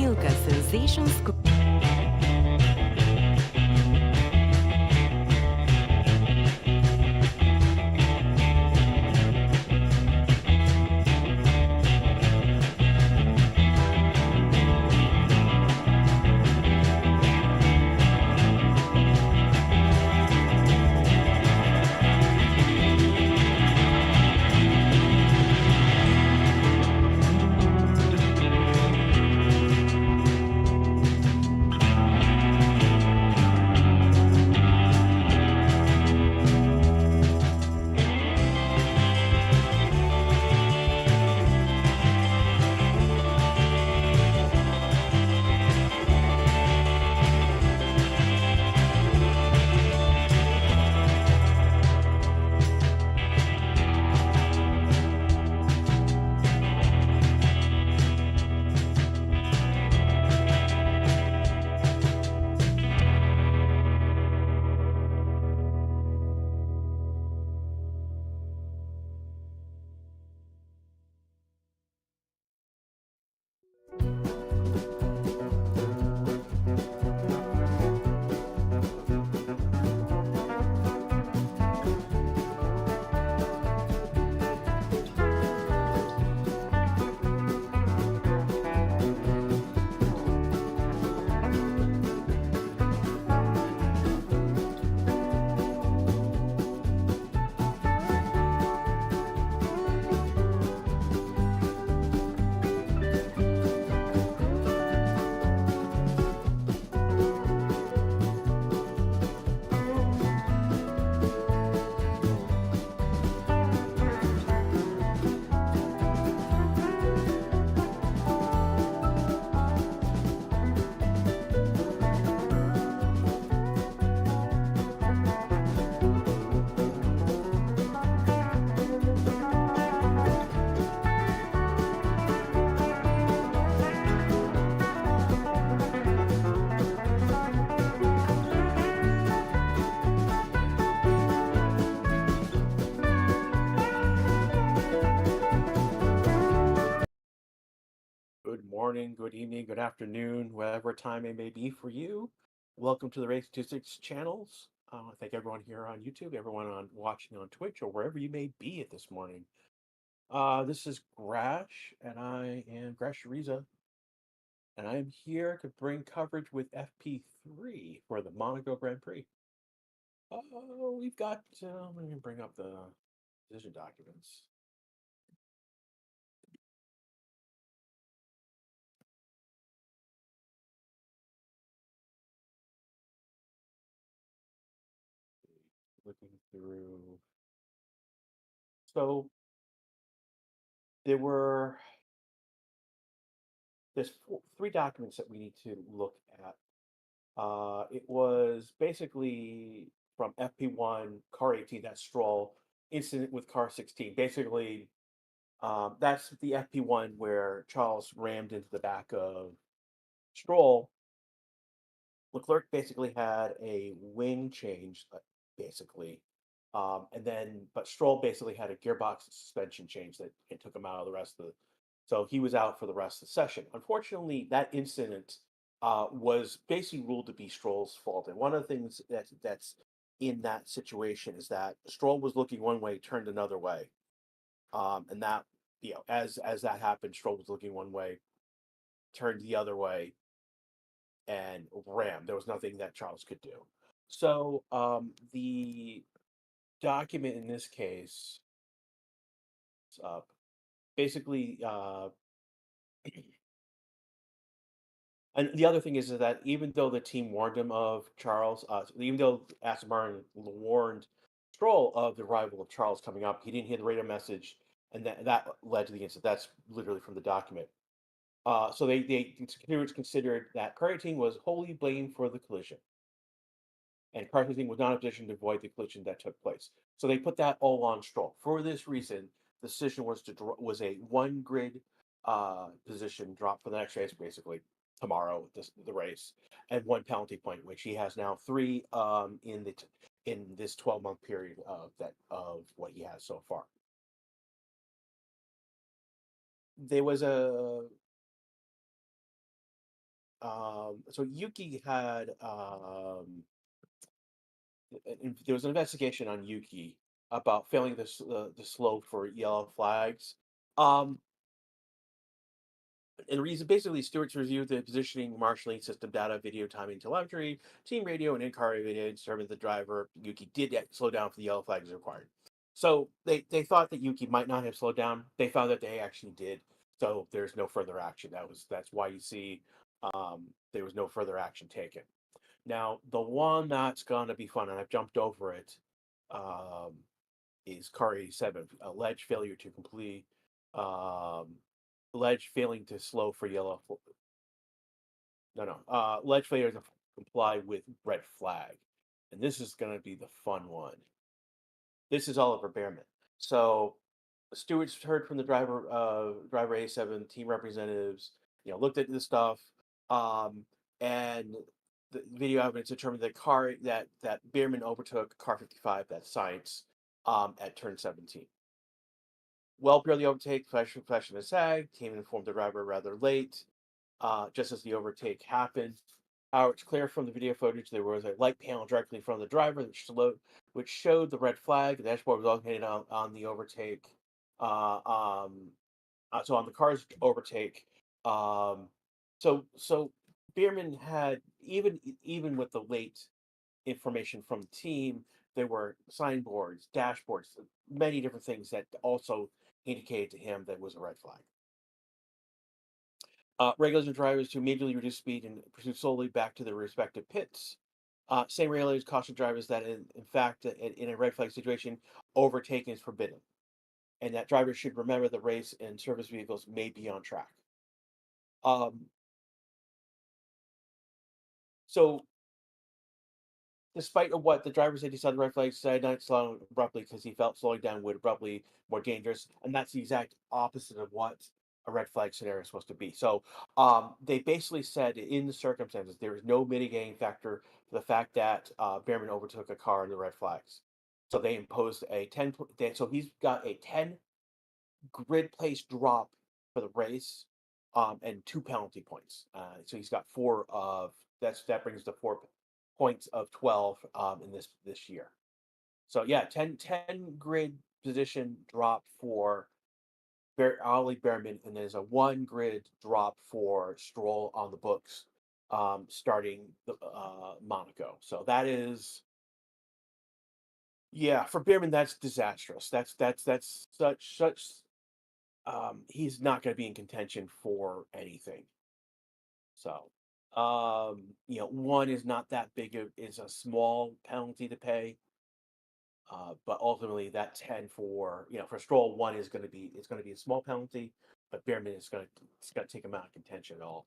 Milka Sensations. Good morning, good evening, good afternoon, whatever time it may be for you. Welcome to the Race 26 channels. Thank everyone here on YouTube, everyone on watching on Twitch, or wherever you may be at this morning. This is Grash, and I am Grash Shariza, and I am here to bring coverage with FP3 for the Monaco Grand Prix. We've got, let me bring up the decision documents. Looking through. So there's three documents that we need to look at. It was basically from FP1, car 18, that's Stroll, incident with car 16. Basically, that's the FP1 where Charles rammed into the back of Stroll. Leclerc basically had a wing change, basically. But Stroll basically had a gearbox suspension change that it took him out of the rest of the. So he was out for the rest of the session. Unfortunately, that incident was basically ruled to be Stroll's fault. And one of the things that's in that situation is that Stroll was looking one way, turned another way, and that as that happened, Stroll was looking one way, turned the other way, and rammed. There was nothing that Charles could do. So the document in this case is up. Basically, and the other thing is that even though the team warned him of Charles, even though Aston Martin warned Stroll of the arrival of Charles coming up, he didn't hear the radio message, and that led to the incident. That's literally from the document. So they considered that Cartington was wholly blamed for the collision, and Cartington was not in a position to avoid the collision that took place. So they put that all on Stroll. For this reason, the decision was a one grid position drop for the next race, basically tomorrow, the race, and one penalty point, which he has now three in this 12-month period of what he has so far. There was so Yuki had there was an investigation on Yuki about failing the slope for yellow flags. Um, and the reason basically Stewart's reviewed the positioning, marshalling system data, video timing, telemetry, team radio, and in-car video to determine the driver Yuki did slow down for the yellow flags required. So they thought that Yuki might not have slowed down. They found that they actually did. So there's no further action. That's why you see there was no further action taken. Now the one that's gonna be fun, and I've jumped over it, um, is car 87, alleged failure to complete, um, alleged failing to slow for yellow. No, no, alleged failure to comply with red flag, and this is going to be the fun one. This is Oliver Behrman. So stewards heard from the driver 87 team representatives. Looked at the stuff, um, and the video evidence determined that that Behrman overtook car 55, that's science, at turn 17. Well, barely overtake, flashing a sag. Team informed the driver rather late, just as the overtake happened. It's clear from the video footage there was a light panel directly in front of the driver which showed the red flag. The dashboard was located on the overtake. Uh, um, so on the car's overtake. Um, so Bierman had even with the late information from the team, there were signboards, dashboards, many different things that also indicated to him that was a red flag. Regulators and drivers to immediately reduce speed and pursue slowly back to their respective pits. Same regulators caution drivers that, in fact, in a red flag situation, overtaking is forbidden, and that drivers should remember the race and service vehicles may be on track. Um, so despite of what the driver said, he saw the red flag, decided not to slow abruptly because he felt slowing down would abruptly more dangerous, and that's the exact opposite of what a red flag scenario is supposed to be. So they basically said in the circumstances there is no mitigating factor for the fact that Behrman overtook a car in the red flags. So they imposed a 10. So he's got a 10 grid place drop for the race, and 2 penalty points. So he's got that brings the 4 points of 12 in this year. So yeah, 10 grid position drop for Ollie Behrman, and there's a 1 grid drop for Stroll on the books, starting the Monaco. So that is, yeah, for Behrman that's disastrous. That's such he's not going to be in contention for anything. So, one is not that big of is a small penalty to pay. But ultimately that 10 for Stroll, one is going to be it's going to be a small penalty, but Behrman is going to it's going to take him out of contention at all.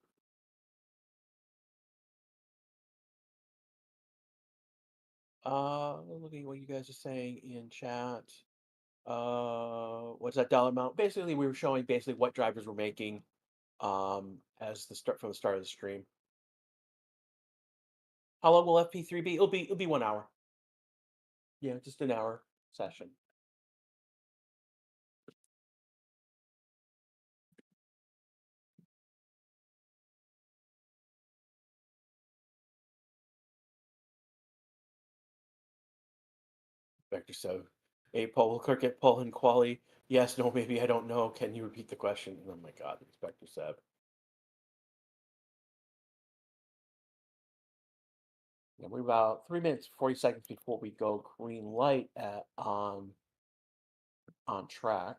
Looking at what you guys are saying in chat. What's that dollar amount? Basically, we were showing basically what drivers were making as the start from the start of the stream. How long will FP3 be? It'll be 1 hour. Yeah, just an hour session. Vector so, hey, Paul, will Cricket, Paul and Quali. Yes, no, maybe I don't know. Can you repeat the question? Oh my God, Inspector Seb. Yeah, we're about 3 minutes, 40 seconds before we go green light on track.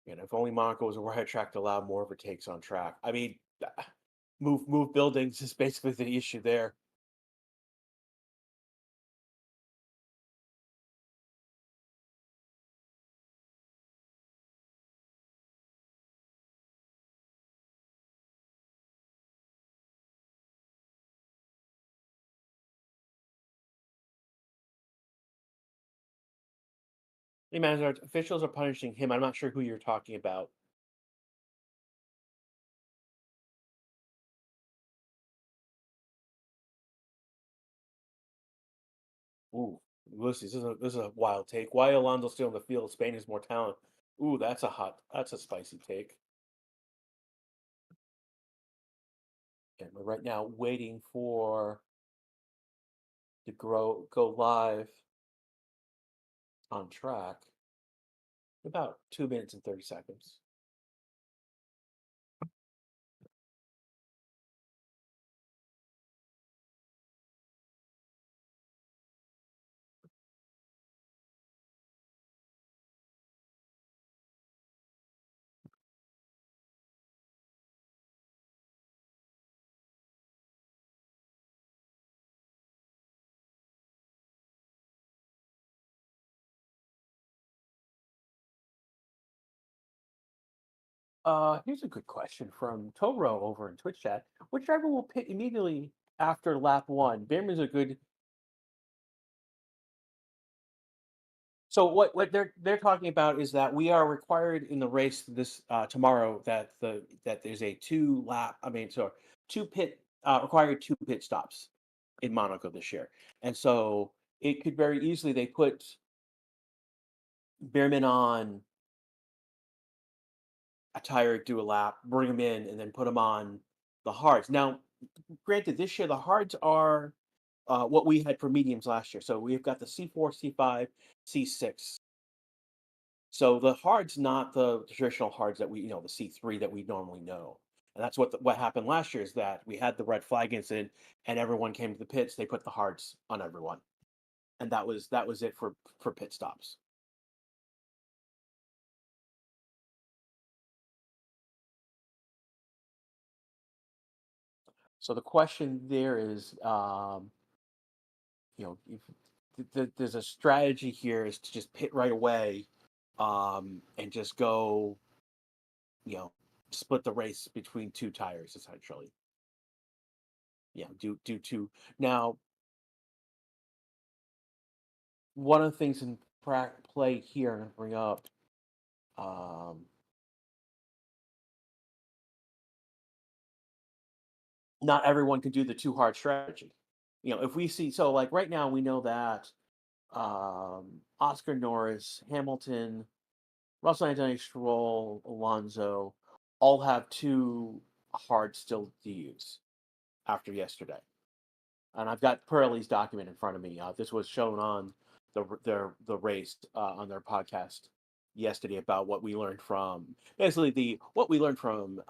And if only Monaco was a wide track to allow more overtakes on track. I mean, move buildings is basically the issue there. The manager officials are punishing him. I'm not sure who you're talking about. Ooh, this is a wild take. Why Alonso still in the field? Spain has more talent. Ooh, that's a spicy take. And we're right now waiting for to go live on track. About 2 minutes and 30 seconds. Here's a good question from Toro over in Twitch chat. Which driver will pit immediately after lap one? Behrman's a good. So what they're talking about is that we are required in the race this tomorrow that there's a two lap. I mean, so two pit required two pit stops in Monaco this year, and so it could very easily they put Behrman on a tire, do a lap, bring him in, and then put him on the hards. Now, granted, this year the hards are what we had for mediums last year. So we've got the C4, C5, C6. So the hards, not the traditional hards that the C3 that we normally know. And that's what happened last year is that we had the red flag incident, and everyone came to the pits. They put the hards on everyone, and that was it for pit stops. So the question there is, if there's a strategy here is to just pit right away, and just go, you know, split the race between two tires essentially. Do two. Now, one of the things in play here, I'm gonna bring up, um, not everyone can do the two hard strategy. If we see, so like right now, we know that Oscar Norris, Hamilton, Russell Anthony Stroll, Alonso all have two hard still to use after yesterday. And I've got Pirelli's document in front of me. This was shown on the race on their podcast yesterday about what we learned from basically the what we learned from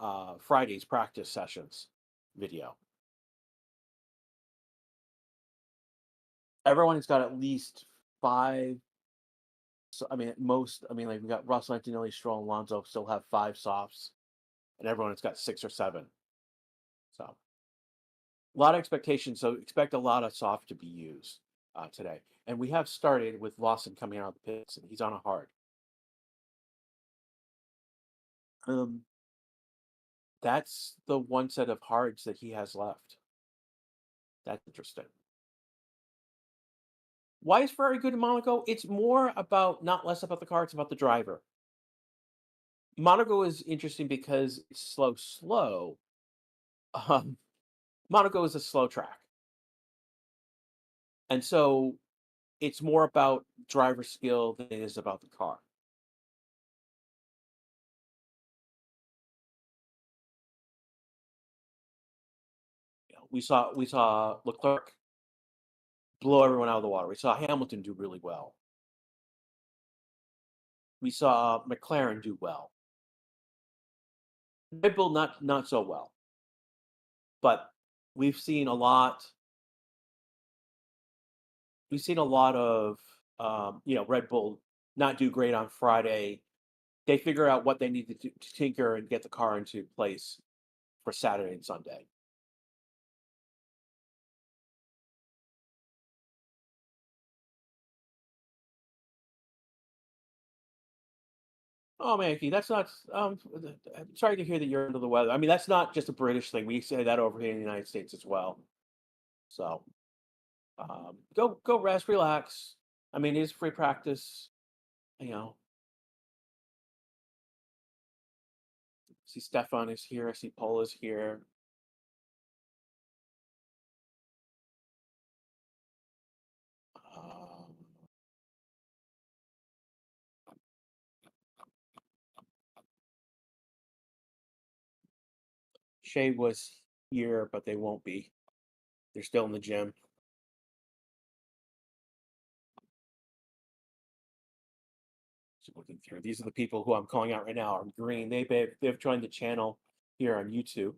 Friday's practice sessions video. Everyone has got at least five. So I mean, like we got Russell Antonelli, Stroll, and Alonso still have five softs, and everyone has got six or seven. So a lot of expectations. So expect a lot of soft to be used today. And we have started with Lawson coming out of the pits, and he's on a hard. Um, that's the one set of hards that he has left. That's interesting. Why is Ferrari good in Monaco? It's more about not less about the car; it's about the driver. Monaco is interesting because it's slow. Um, Monaco is a slow track, and so it's more about driver skill than it is about the car. We saw Leclerc blow everyone out of the water. We saw Hamilton do really well. We saw McLaren do well. Red Bull not so well. But we've seen a lot. We've seen a lot of Red Bull not do great on Friday. They figure out what they need to tinker and get the car into place for Saturday and Sunday. Oh, Mankey, that's not. I'm sorry to hear that you're under the weather. I mean, that's not just a British thing. We say that over here in the United States as well. So go rest, relax. I mean, it is free practice. You know, see Stefan is here. I see Paul is here. Shay was here, but they won't be. They're still in the gym. So looking through, these are the people who I'm calling out right now. Are green. They've joined the channel here on YouTube.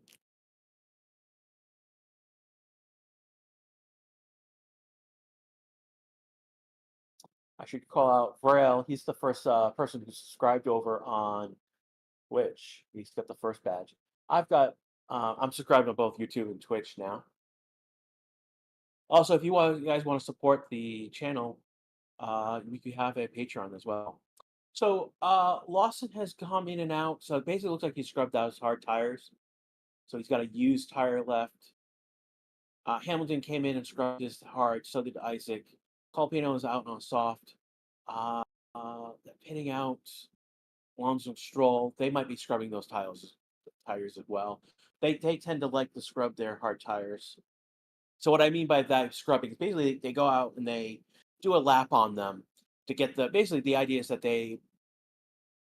I should call out Vrail. He's the first person who subscribed over on Twitch. He's got the first badge. I've got. I'm subscribed on both YouTube and Twitch now. Also, if you guys want to support the channel, we could have a Patreon as well. So Lawson has come in and out. So it basically looks like he scrubbed out his hard tires. So he's got a used tire left. Hamilton came in and scrubbed his hard. So did Isaac. Colpino is out on soft. Uh, Pinning out Alonso Stroll. They might be scrubbing those tires as well. They tend to like to scrub their hard tires. So what I mean by that scrubbing is basically they go out and they do a lap on them to get basically the idea is that the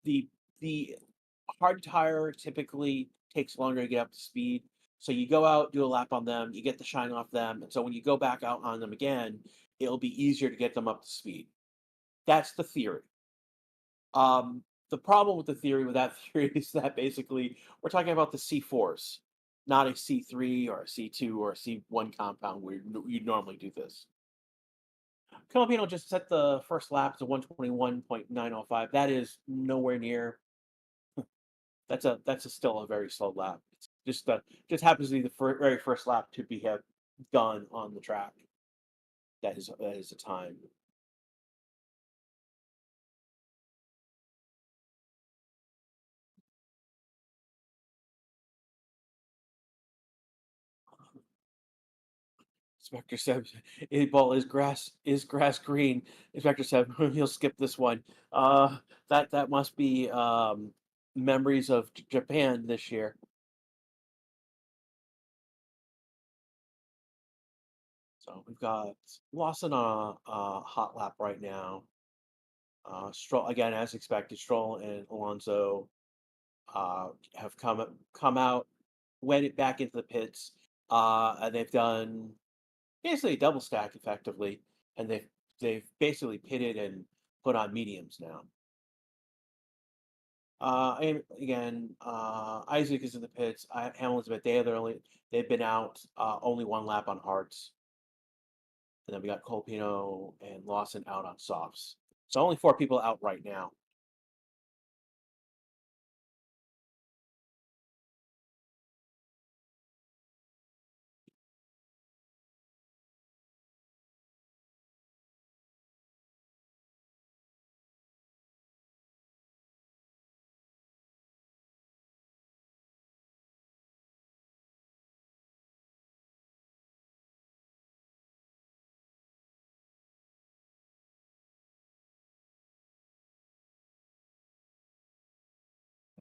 the hard tire typically takes longer to get up to speed. So you go out, do a lap on them, you get the shine off them, and so when you go back out on them again, it'll be easier to get them up to speed. That's the theory. The problem with the theory with that theory is that basically we're talking about the C4s, not a C3 or a C2 or a C1 compound where you normally do this. Filipino just set the first lap to 121.905. That is nowhere near. Still a very slow lap. It's just happens to be the very first lap to be have done on the track. That is the time. Inspector said, ball is grass green." Inspector said, "He'll skip this one." That must be memories of Japan this year. So we've got Lawson on a hot lap right now. Stroll again, as expected. Stroll and Alonso have come out, went it back into the pits, and they've done basically a double stack effectively, and they've basically pitted and put on mediums now. And again, Isaac is in the pits. Hamilton's been they've been out only one lap on hards, and then we got Colpino and Lawson out on softs. So only 4 people out right now.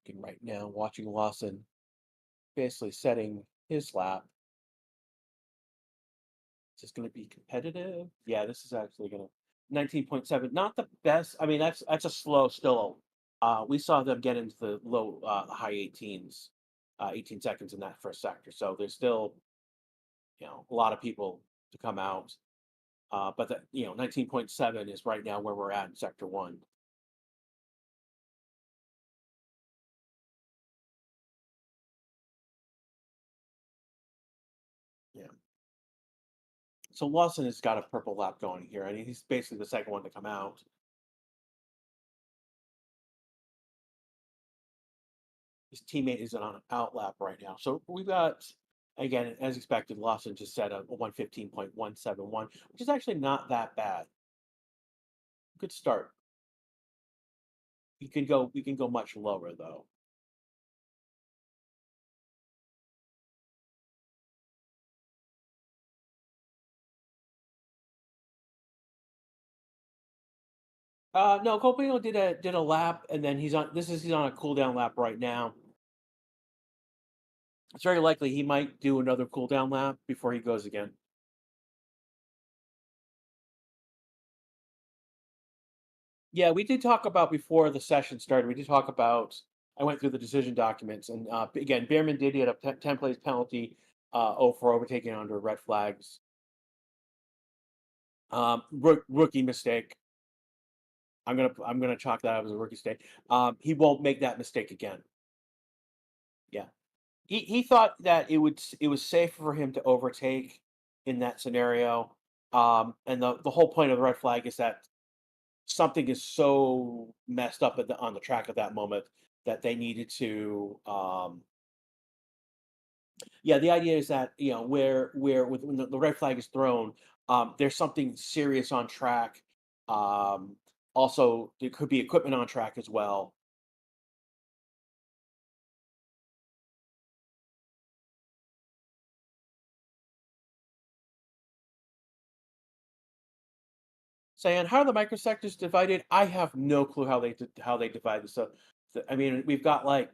Looking right now, watching Lawson basically setting his lap. Is this going to be competitive? Yeah, this is actually going to 19.7. Not the best. I mean, that's a slow still. We saw them get into the low high 18s, 18 seconds in that first sector. So there's still a lot of people to come out. But 19.7 is right now where we're at in sector 1. Yeah. So Lawson has got a purple lap going here. I mean, he's basically the second one to come out. His teammate is on an out lap right now. So we've got, again, as expected, Lawson just set a 115.171, which is actually not that bad. Good start. We can go much lower though. No, Copino did a lap, and then he's on a cool down lap right now. It's very likely he might do another cool down lap before he goes again. Yeah, we did talk about before the session started. We did talk about I went through the decision documents, and again, Behrman did get a 10 place penalty for overtaking under red flags. Rookie mistake. I'm gonna chalk that up as a rookie mistake. He won't make that mistake again. Yeah, he thought that it was safer for him to overtake in that scenario. And the whole point of the red flag is that something is so messed up on the track at that moment that they needed to. Yeah, the idea is that where when the red flag is thrown, there's something serious on track. Um, Also, there could be equipment on track as well. Saying how are the microsectors divided? I have no clue how they divide this up. I mean, we've got like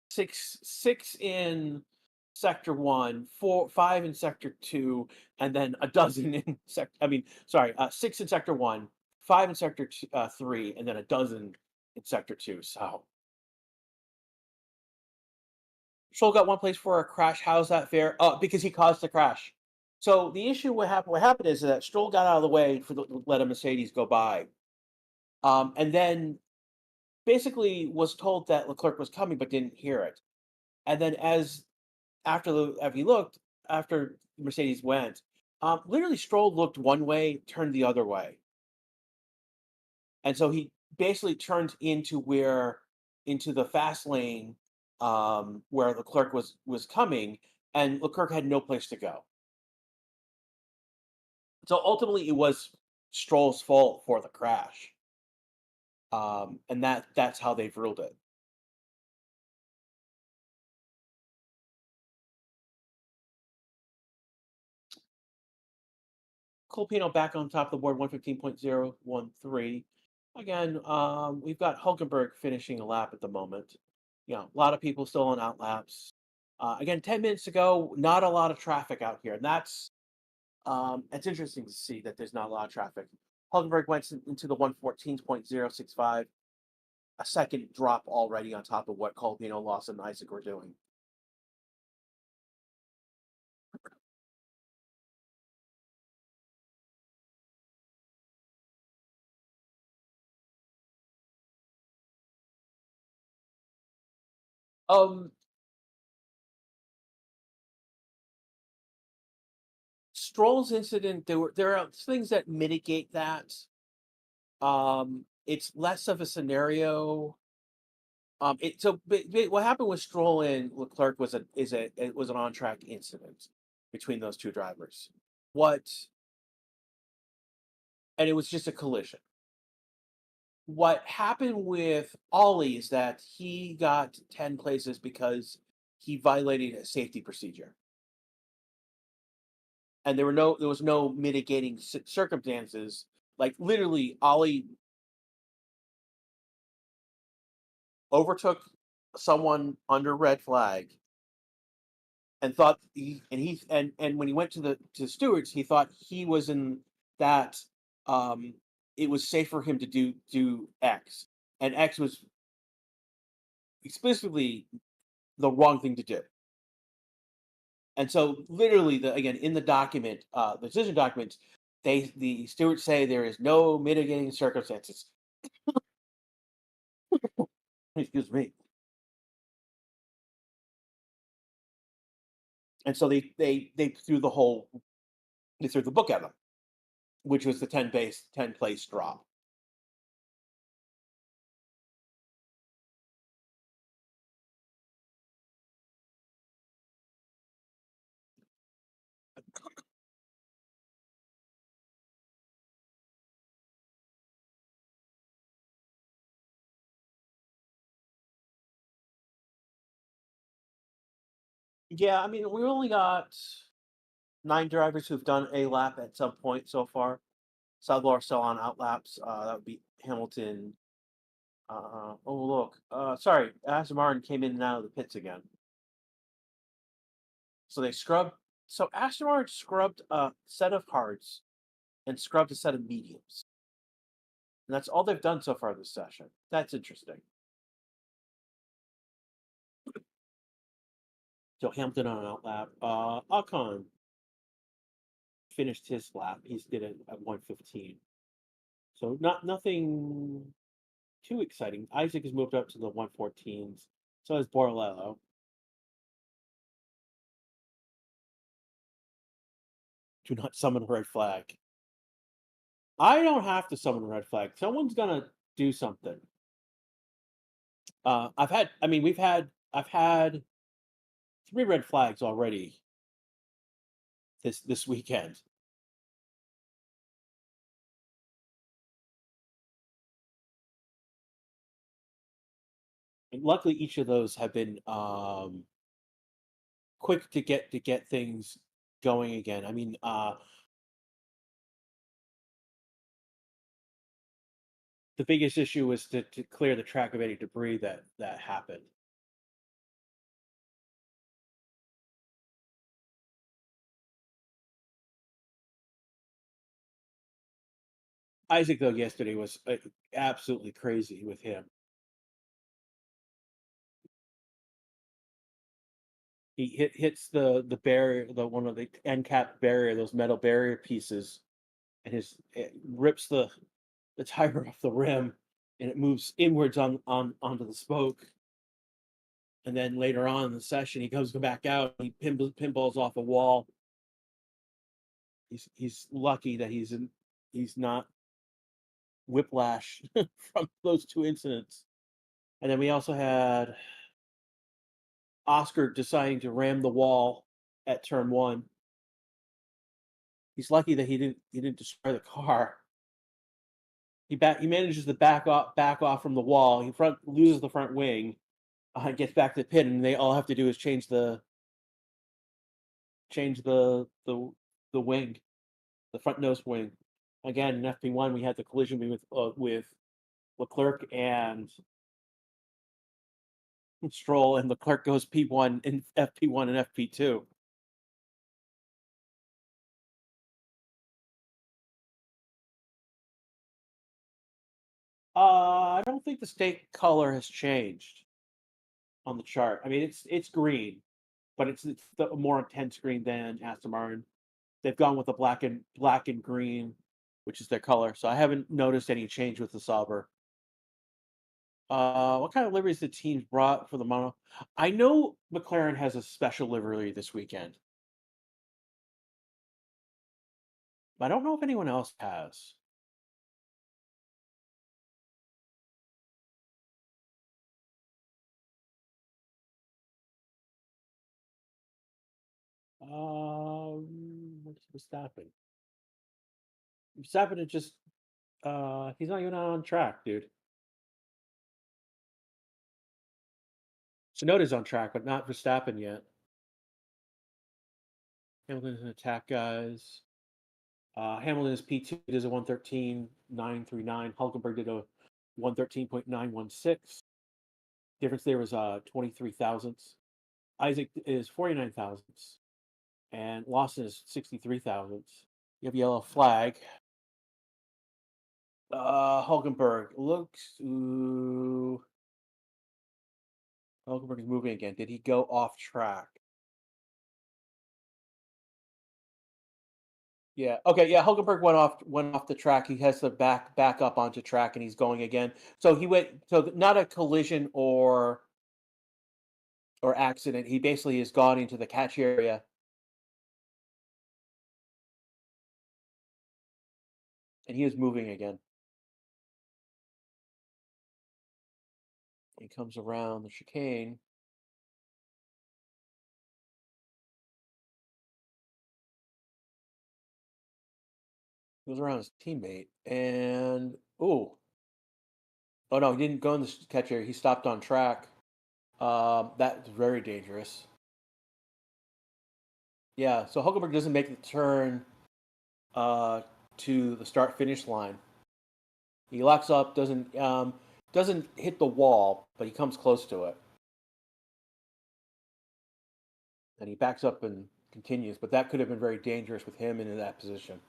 six in sector one, four, five in sector two, and then a dozen in sector. I mean, sorry, six in sector one, five in sector three, and then a dozen in sector two. So Scholl got one place for a crash. How's that fair? Because he caused the crash. So the issue what happened is that Stroll got out of the way for let a Mercedes go by, and then basically was told that Leclerc was coming but didn't hear it. And then after he looked after Mercedes went, literally Stroll looked one way, turned the other way, and so he basically turned into the fast lane where Leclerc was coming, and Leclerc had no place to go. So ultimately, it was Stroll's fault for the crash, and that's how they've ruled it. Colpino back on top of the board, 115.013. Again, we've got Hulkenberg finishing a lap at the moment. A lot of people still on out laps. Again, 10 minutes ago, not a lot of traffic out here. And it's interesting to see that there's not a lot of traffic. Hulkenberg went into the 114.065, a second drop already on top of what Colpino, Lawson, and Isaac were doing. Um, Stroll's incident, there are things that mitigate that. It's less of a scenario. But what happened with Stroll and Leclerc it was an on track incident between those two drivers. What And it was just a collision. What happened with Ollie is that he got 10 places because he violated a safety procedure, and there was no mitigating circumstances. Like literally, Ollie overtook someone under red flag and thought and when he went to the stewards, he thought he was in that um it was safe for him to do X, and X was explicitly the wrong thing to do. And so literally again in the document, the decision documents, the stewards say there is no mitigating circumstances. Excuse me. And so they threw the book at them, which was the 10 place drop. Yeah, I mean, we only got 9 drivers who've done a lap at some point so far. Several are still on out laps. That would be Hamilton. Oh, look. Sorry, Aston Martin came in and out of the pits again. So they scrubbed. So Aston Martin scrubbed a set of hards and scrubbed a set of mediums. And that's all they've done so far this session. That's interesting. So Hamilton on an out lap. Ocon finished his lap. He did it at 1:15. So nothing too exciting. Isaac has moved up to the 1:14s. So has Borrello. Do not summon a red flag. I don't have to summon a red flag. Someone's gonna do something. I've had 3 red flags already this weekend. And luckily, each of those have been quick to get things going again. The biggest issue was to clear the track of any debris that happened. Isaac though yesterday was absolutely crazy with him. He hits the barrier, the one of the end cap barrier, those metal barrier pieces, and it rips the tire off the rim, and it moves inwards onto the spoke. And then later on in the session, he goes back out. He pinballs off a wall. He's lucky that he's not whiplash from those 2 incidents. And then we also had Oscar deciding to ram the wall at turn 1. He's lucky that he didn't destroy the car. He manages to back off from the wall. He loses the front wing, gets back to the pit, and they all have to do is change the wing, the front nose wing. Again, in FP1, we had the collision with Leclerc and Stroll, and Leclerc goes P1 in FP1 and FP2. I don't think the state color has changed on the chart. I mean, it's green, but it's the more intense green than Aston Martin. They've gone with the black and green, which is their color. So I haven't noticed any change with the Sauber. What kind of liveries the teams brought for the mono? I know McLaren has a special livery this weekend. I don't know if anyone else has. What's Verstappen? Verstappen is just he's not even on track, dude. Tsunoda's on track, but not Verstappen yet. Hamilton's an attack, guys. Hamilton is P2, does a 113.939. Hulkenberg did a 113.916. Difference there was 23 thousandths. Isaac is 49 thousandths. And Lawson is 63 thousandths. You have yellow flag. Hulkenberg looks. Ooh. Hulkenberg is moving again. Did he go off track? Yeah. Okay. Yeah. Hulkenberg went off the track. He has to back up onto track, and he's going again. So he went. So not a collision or accident. He basically has gone into the catch area. And he is moving again. He comes around the chicane. Goes around his teammate, and oh no, he didn't go in the catch area. He stopped on track. That's very dangerous. Yeah, so Hulkenberg doesn't make the turn to the start finish line. He locks up, doesn't hit the wall, but he comes close to it, and he backs up and continues. But that could have been very dangerous with him in that position.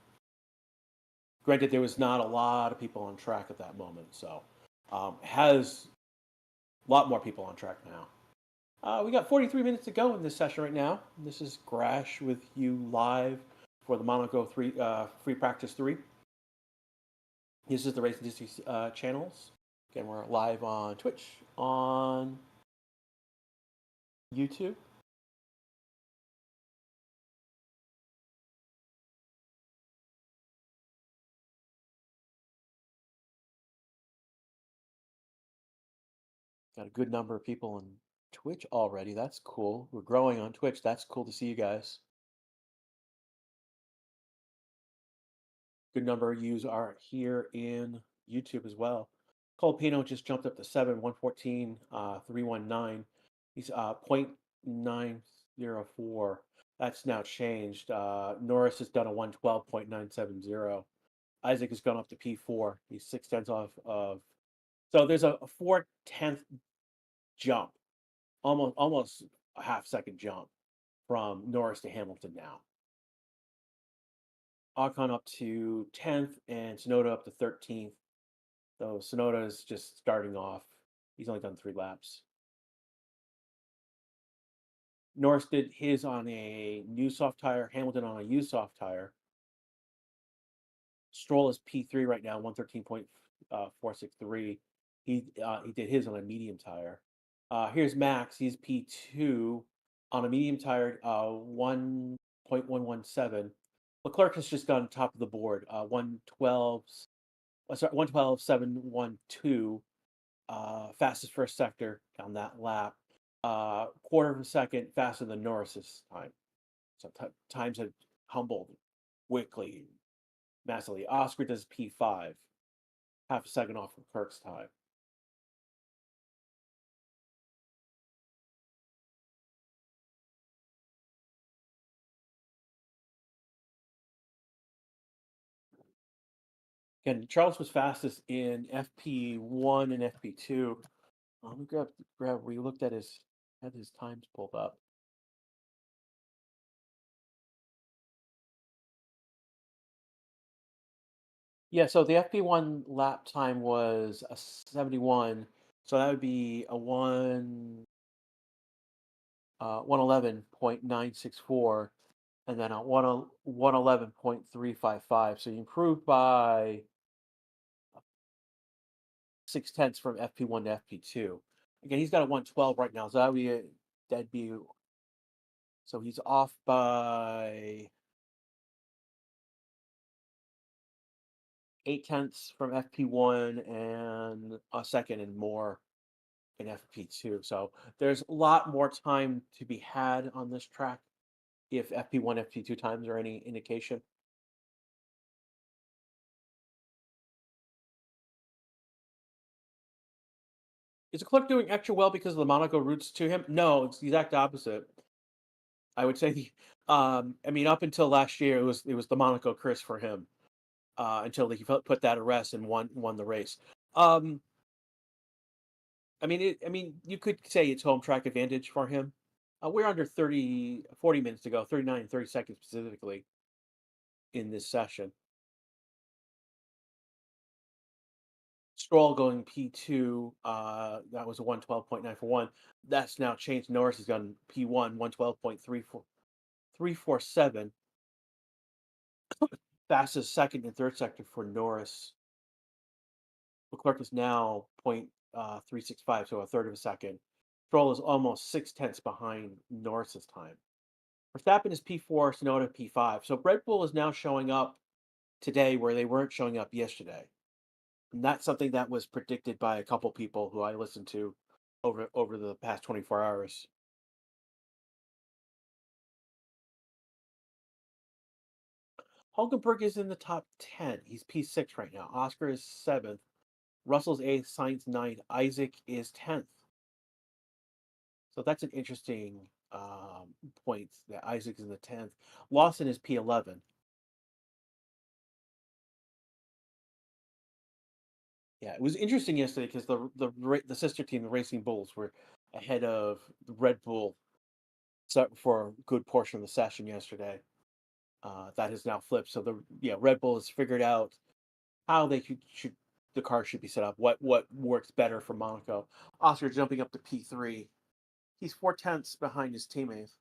Granted, there was not a lot of people on track at that moment, so has a lot more people on track now. We got 43 minutes to go in this session right now. This is Grash with you live for the Monaco 3 Free Practice 3. This is the Race and Disney channels. Again, we're live on Twitch, on YouTube. Got a good number of people on Twitch already. That's cool. We're growing on Twitch. That's cool to see you guys. Good number of yous are here in YouTube as well. Colpino just jumped up to 7, 114, 319. He's 0.904. That's now changed. Norris has done a 112.970. Isaac has gone up to P4. He's 6 tenths off of. So there's a 4/10 jump, almost a half-second jump from Norris to Hamilton now. Ocon up to 10th and Sonoda up to 13th. So Sonoda is just starting off. He's only done 3 laps. Norris did his on a new soft tire, Hamilton on a used soft tire. Stroll is P3 right now, 113.463. He did his on a medium tire. Here's Max. He's P2 on a medium tire, 1.117. Leclerc has just gone top of the board, 112.712. Fastest first sector on that lap. Quarter of a second faster than Norris's time. So times have humbled quickly, massively. Oscar does P5, half a second off of Kirk's time. Again, Charles was fastest in FP1 and FP2. Let me grab where he looked at had his times pulled up. Yeah, so the FP1 lap time was a 71, so that would be a 111.964, and then a 111.355. So you improved by 6 tenths from FP1 to FP2. Again, he's got a 112 right now, so that'd be so he's off by 8 tenths from FP1 and a second and more in FP2. So there's a lot more time to be had on this track if FP1, FP2 times are any indication. Is Leclerc doing extra well because of the Monaco routes to him? No, it's the exact opposite. I would say, I mean, up until last year, it was the Monaco curse for him until he put that to rest and won the race. I mean, you could say it's home track advantage for him. We're under 40 minutes to go, 39 and 30 seconds specifically in this session. Stroll going P2, that was a 112.941. That's now changed. Norris has gone P1, 112.347. Fastest second and third sector for Norris. Leclerc is now 0.365, so a third of a second. Stroll is almost 6 tenths behind Norris's time. Verstappen is P4, Tsunoda P5. So Red Bull is now showing up today where they weren't showing up yesterday. And that's something that was predicted by a couple people who I listened to over the past 24 hours. Hulkenberg is in the top 10. He's P6 right now. Oscar is 7th. Russell's 8th. Sainz 9th. Isaac is 10th. So that's an interesting point that Isaac's in the 10th. Lawson is P11. Yeah, it was interesting yesterday because the sister team, the Racing Bulls, were ahead of the Red Bull for a good portion of the session yesterday. That has now flipped. So Red Bull has figured out how they should the car should be set up. What works better for Monaco. Oscar jumping up to P3. He's 4/10 behind his teammate.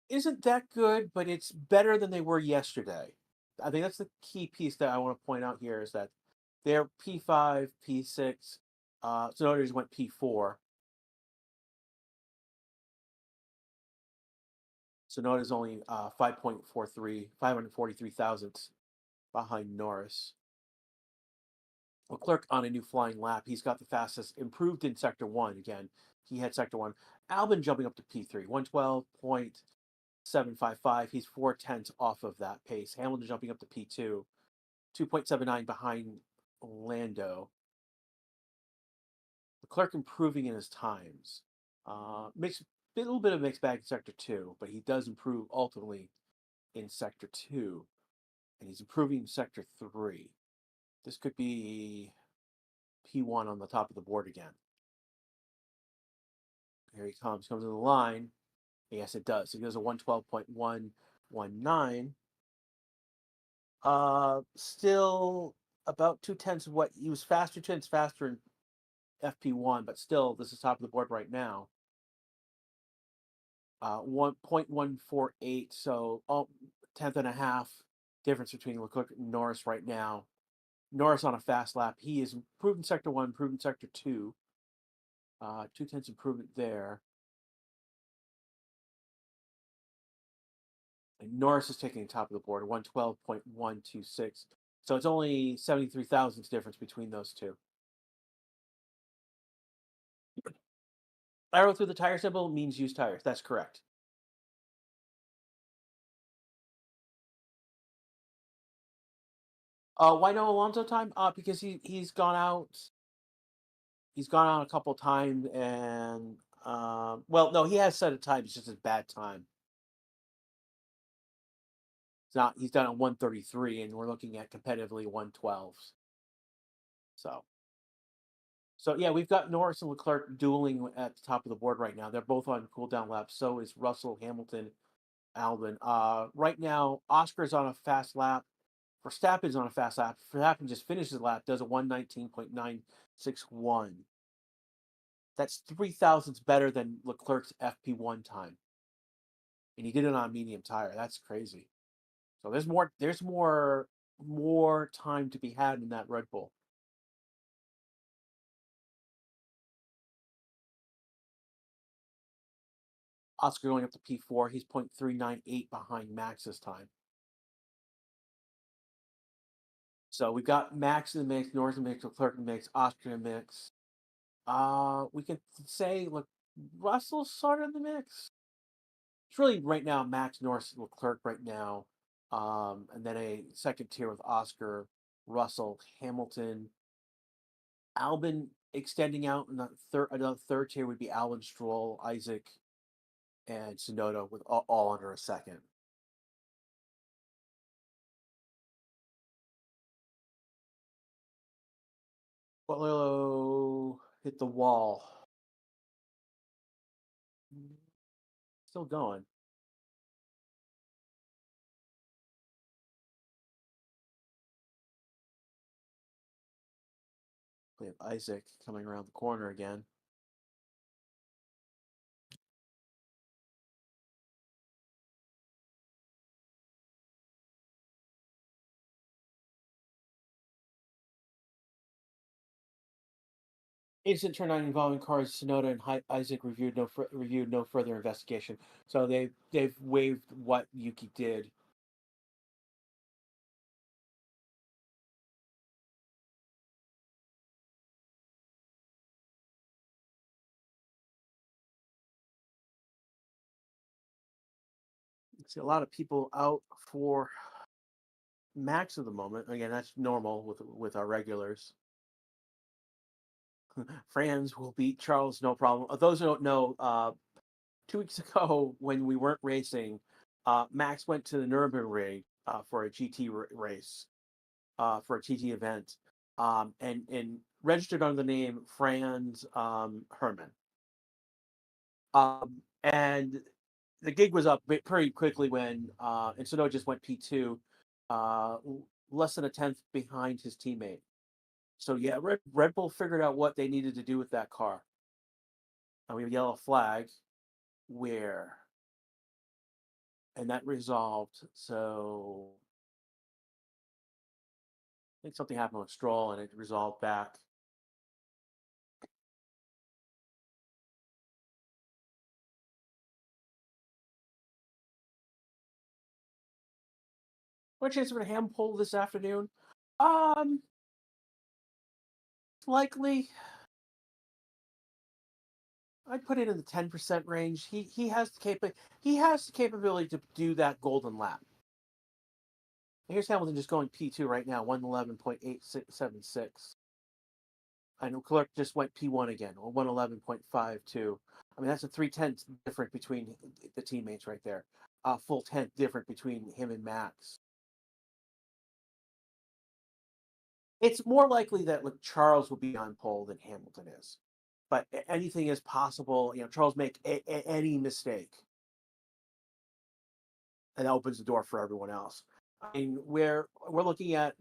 Isn't that good, but it's better than they were yesterday. I think that's the key piece that I want to point out here is that they're P5, P6. Sonoda's went P4. Sonoda's only 5.43, 543 thousandths behind Norris. Leclerc on a new flying lap. He's got the fastest, improved in Sector 1 again. He had Sector 1. Albon jumping up to P3, 112.755. He's 4/10 off of that pace. Hamilton jumping up to P2, 2.79 behind Lando. Leclerc improving in his times. Makes a little bit of a mixed bag in Sector 2, but he does improve ultimately in Sector 2. And he's improving in Sector 3. This could be P1 on the top of the board again. Here he comes to the line. Yes, it does. He goes a 112.119. Still about 2/10 of what he was faster, 2/10 faster in FP1, but still, this is top of the board right now. 1.148, so tenth and a half difference between Leclerc and Norris right now. Norris on a fast lap. He is improved in Sector 1, improved in Sector 2. 2/10 improvement there. And Norris is taking the top of the board, 112.126. So it's only 73 thousandths difference between those two. Arrow through the tire symbol means used tires. That's correct. Why no Alonso time? Because he's gone out. He's gone out a couple times, and well, no, he has set a time. It's just a bad time. It's not. He's done at 133, and we're looking at competitively 112s. So yeah, we've got Norris and Leclerc dueling at the top of the board right now. They're both on cool down laps. So is Russell, Hamilton, Albon. Right now, Oscar's on a fast lap. Verstappen's on a fast lap. Verstappen just finishes the lap, does a 119.961. That's 3 thousandths better than Leclerc's FP1 time. And he did it on a medium tire. That's crazy. So there's more time to be had in that Red Bull. Oscar going up to P4. He's 0.398 behind Max this time. So we've got Max in the mix, Norris in the mix, Leclerc in the mix, Oscar in the mix. We could say, look, Russell's sort of in the mix. It's really right now Max, Norris, Leclerc right now. And then a second tier with Oscar, Russell, Hamilton, Albon extending out. And another third tier would be Albon, Stroll, Isaac, and Tsunoda with all under a second. Lilo hit the wall. Still going. We have Isaac coming around the corner again. Incident turn on involving cars. Sonoda and Isaac reviewed no further investigation. So they've waived what Yuki did. See a lot of people out for Max at the moment. Again, that's normal with our regulars. Franz will beat Charles, no problem. Those who don't know, 2 weeks ago when we weren't racing, Max went to the Nürburgring for a GT race, for a GT event, and registered under the name Franz Herman. And the gig was up pretty quickly when and Sonoda just went P2, uh, less than a tenth behind his teammate. So yeah, Red Bull figured out what they needed to do with that car. And we have a yellow flag where, and that resolved. So I think something happened with Stroll, and it resolved back. What chance for a ham pull this afternoon? Um, Likely. I'd put it in the 10% range. He has the capability to do that golden lap. Here's Hamilton just going P2 right now, 111.876. I know Clark just went P1 again, or 111.52. I mean, that's a 3/10 difference between the teammates right there. A full tenth difference between him and Max. It's more likely that like, Charles will be on pole than Hamilton is, but anything is possible. You know, Charles make any mistake, and that opens the door for everyone else. I mean, we're looking at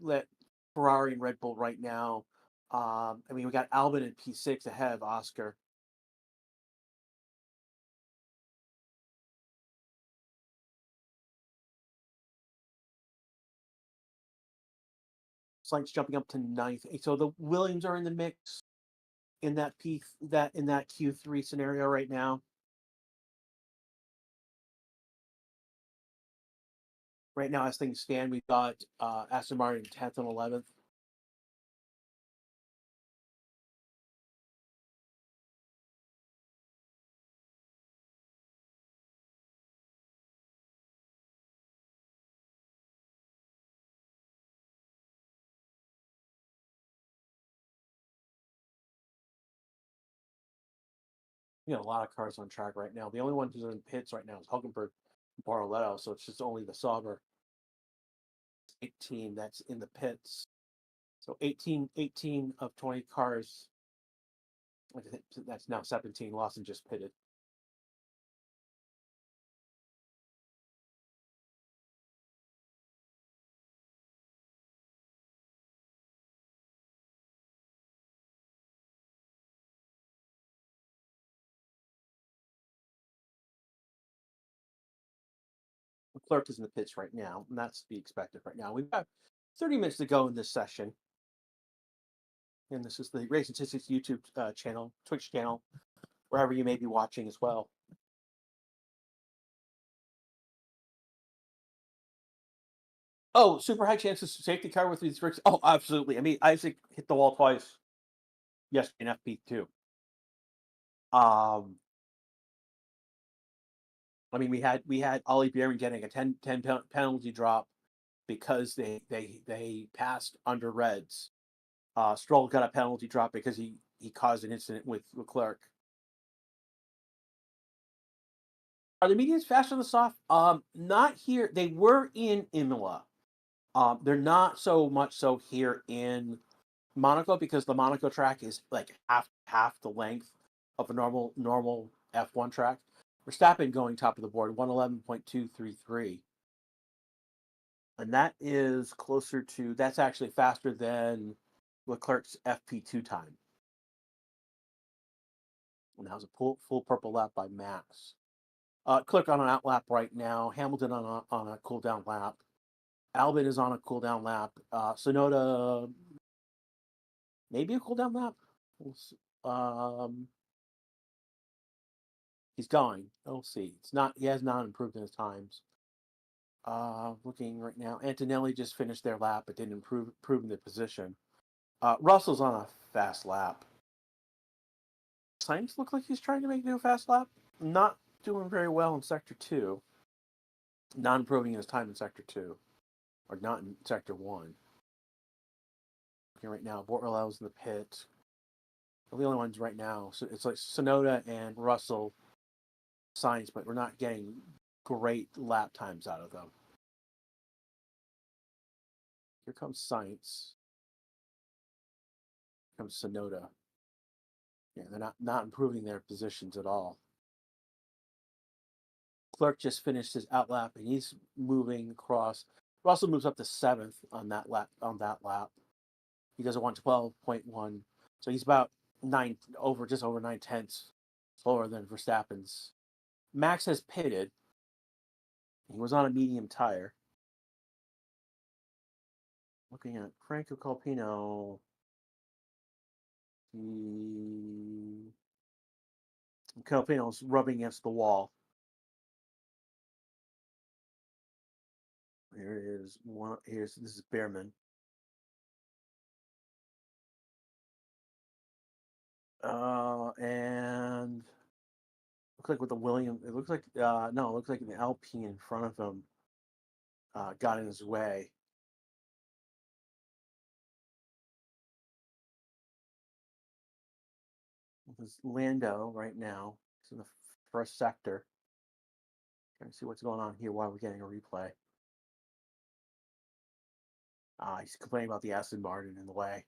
Ferrari and Red Bull right now. I mean, we got Albon in P6 ahead of Oscar. Sainz jumping up to ninth. So the Williams are in the mix in that Q3 scenario right now. Right now, as things stand, we've got Aston Martin 10th and 11th. You know, a lot of cars on track right now. The only one who's in pits right now is Hulkenberg, Barletto. So it's just only the Sauber 18 that's in the pits. So 18 of 20 cars. I think that's now 17. Lawson just pitted. Clerk is in the pits right now, and that's to be expected right now. We've got 30 minutes to go in this session. And this is the Racing Statistics YouTube channel, Twitch channel, wherever you may be watching as well. Oh, super high chances safety car with these tricks. Oh, absolutely. I mean, Isaac hit the wall twice. Yes, in FP2. Um, I mean, we had Ollie Bierman getting a 10 penalty drop because they passed under reds. Stroll got a penalty drop because he caused an incident with Leclerc. Are the mediums faster than the soft? Not here. They were in Imola. They're not so much so here in Monaco because the Monaco track is like half the length of a normal F1 track. Verstappen going top of the board, 111.233. And that is closer to, that's actually faster than Leclerc's FP2 time. And that was a full purple lap by Max. Leclerc on an out lap right now. Hamilton on a cool down lap. Albon is on a cool down lap. Sonoda, maybe a cool down lap. He's going. We'll see. It's not. He has not improved in his times. Looking right now, Antonelli just finished their lap, but didn't improve in their position. Russell's on a fast lap. Sainz look like he's trying to do a fast lap. Not doing very well in sector 2. Not improving his time in sector 2, or not in sector 1. Okay, right now, Bortolello's in the pit. They're the only ones right now. So it's like Sonoda and Russell, Sainz, but we're not getting great lap times out of them. Here comes Sainz. Here comes Sonoda. Yeah, they're not improving their positions at all. Clerk just finished his outlap and he's moving across. Russell moves up to seventh on that lap. He does a 112.1, so he's about just over 9 tenths slower than Verstappen's. Max has pitted. He was on a medium tire. Looking at Franco Colpino, Colpino's rubbing against the wall. Here is one. This is Behrman. And looks like with the William, it looks like no, it looks like an Alpine in front of him got in his way. This is Lando right now. It's in the first sector. Trying to see what's going on here while we're getting a replay. He's complaining about the Aston Martin in the way.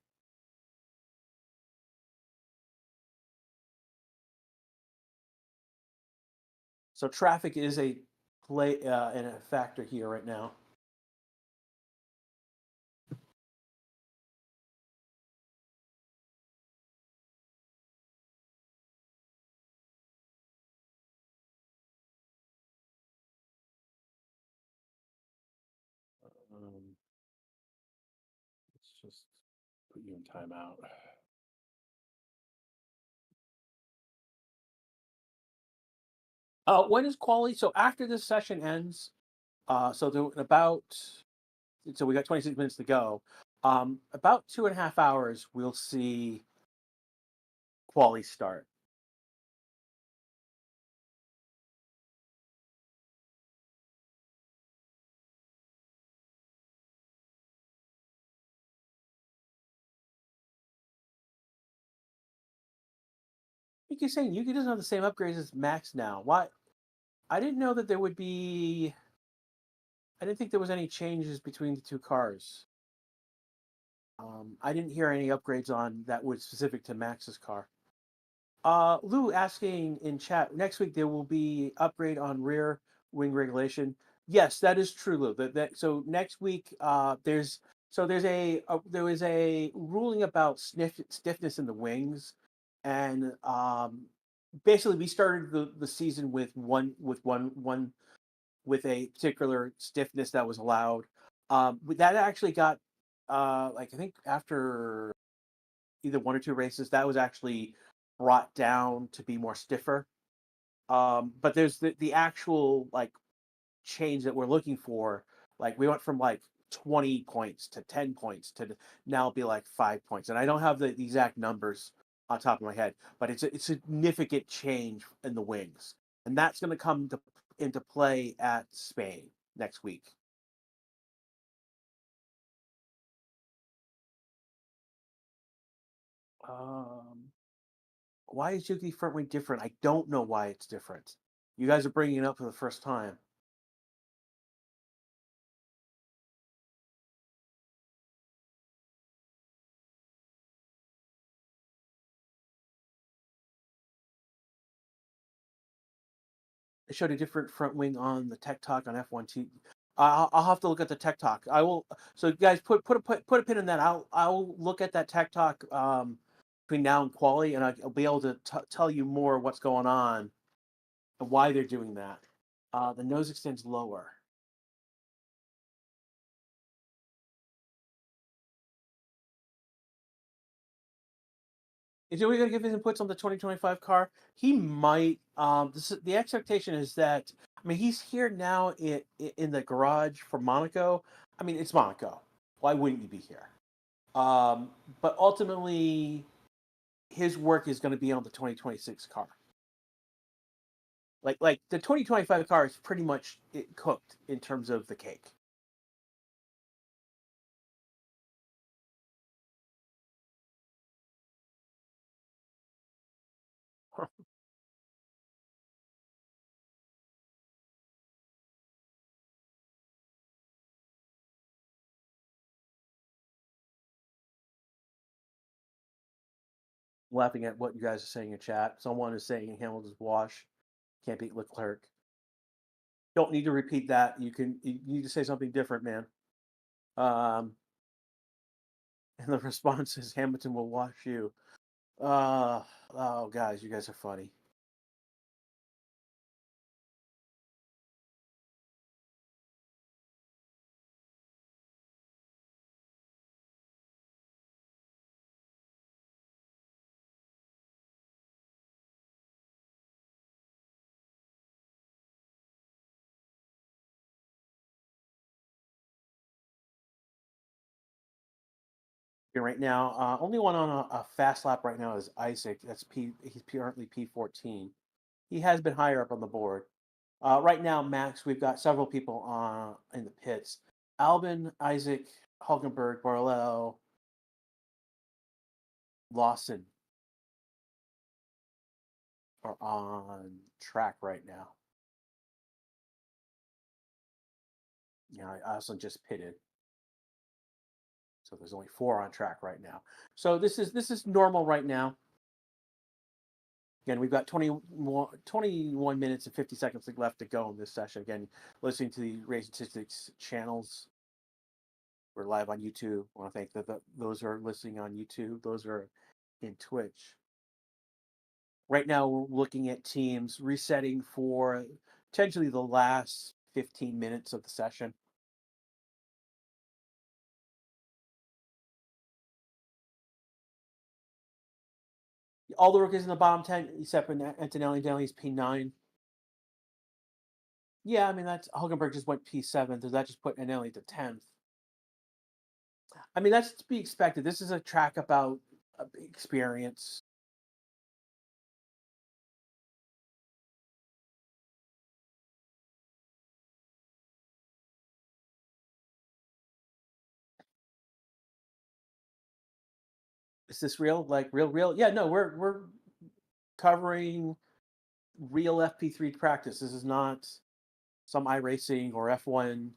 So traffic is a factor here right now. Let's just put you in timeout. When is quality? So after this session ends, so we got 26 minutes to go. About 2.5 hours, we'll see quali start. You're saying Yuki doesn't have the same upgrades as Max now. Why? I didn't know that there would be. I didn't think there was any changes between the two cars. I didn't hear any upgrades on that was specific to Max's car. Lou asking in chat, next week there will be upgrade on rear wing regulation. Yes, that is true, Lou. So next week there was a ruling about stiffness in the wings, and basically we started the season with one with a particular stiffness that was allowed. That actually got like I think after either one or two races that was actually brought down to be more stiffer. But there's the actual like change that we're looking for. Like we went from like 20 points to 10 points to now be like 5 points. And I don't have the exact numbers on top of my head, but it's a significant change in the wings. And that's going to come into play at Spain next week. Why is Yuki front wing different? I don't know why it's different. You guys are bringing it up for the first time. They showed a different front wing on the Tech Talk on F1 I'll have to look at the Tech Talk. I will. So guys, put a pin in that. I'll look at that Tech Talk between now and quality, and I'll be able to tell you more what's going on and why they're doing that. The nose extends lower. Is Joey going to give his inputs on the 2025 car? He might. The expectation is that. I mean, he's here now in the garage for Monaco. I mean, it's Monaco. Why wouldn't you be here? But ultimately, his work is going to be on the 2026 car. Like the 2025 car is pretty much cooked in terms of the cake. Laughing at what you guys are saying in chat. Someone is saying Hamilton's wash can't beat Leclerc. Don't need to repeat that. You need to say something different, man. Um, and the response is Hamilton will watch you. Uh, oh, guys, you guys are funny. Okay, right now, only one on a fast lap right now is Isaac. That's P. He's currently P14. He has been higher up on the board. Right now, Max, we've got several people in the pits. Albin, Isaac, Hulkenberg, Borrello, Lawson are on track right now. Yeah, Aslan just pitted, so there's only 4 on track right now. So this is normal right now. Again, we've got 21 minutes and 50 seconds left to go in this session. Again, listening to the Race Statistics channels. We're live on YouTube. I want to thank those who are listening on YouTube. Those are in Twitch. Right now, we're looking at teams resetting for potentially the last 15 minutes of the session. All the rookies in the bottom 10, except for Antonelli Daly's P9. Yeah, I mean, that's Hulkenberg just went P7. Does that just put Antonelli to 10th? I mean, that's to be expected. This is a track about experience. Is this real? Like real? Yeah, no, we're covering real FP3 practice. This is not some iRacing or F1,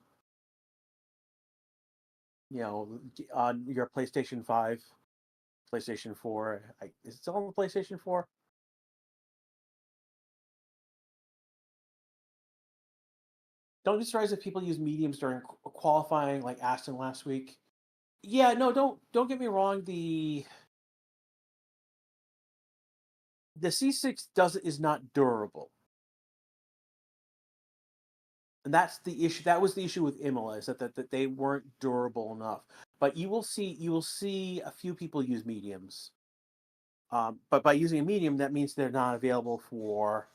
on your PlayStation 5, PlayStation 4. Is it still on the PlayStation 4? Don't be surprised if people use mediums during qualifying, like Aston last week. Yeah, no, don't get me wrong. The C6 is not durable, and that's the issue. That was the issue with Imola, is that they weren't durable enough. But you will see a few people use mediums. But by using a medium, that means they're not available for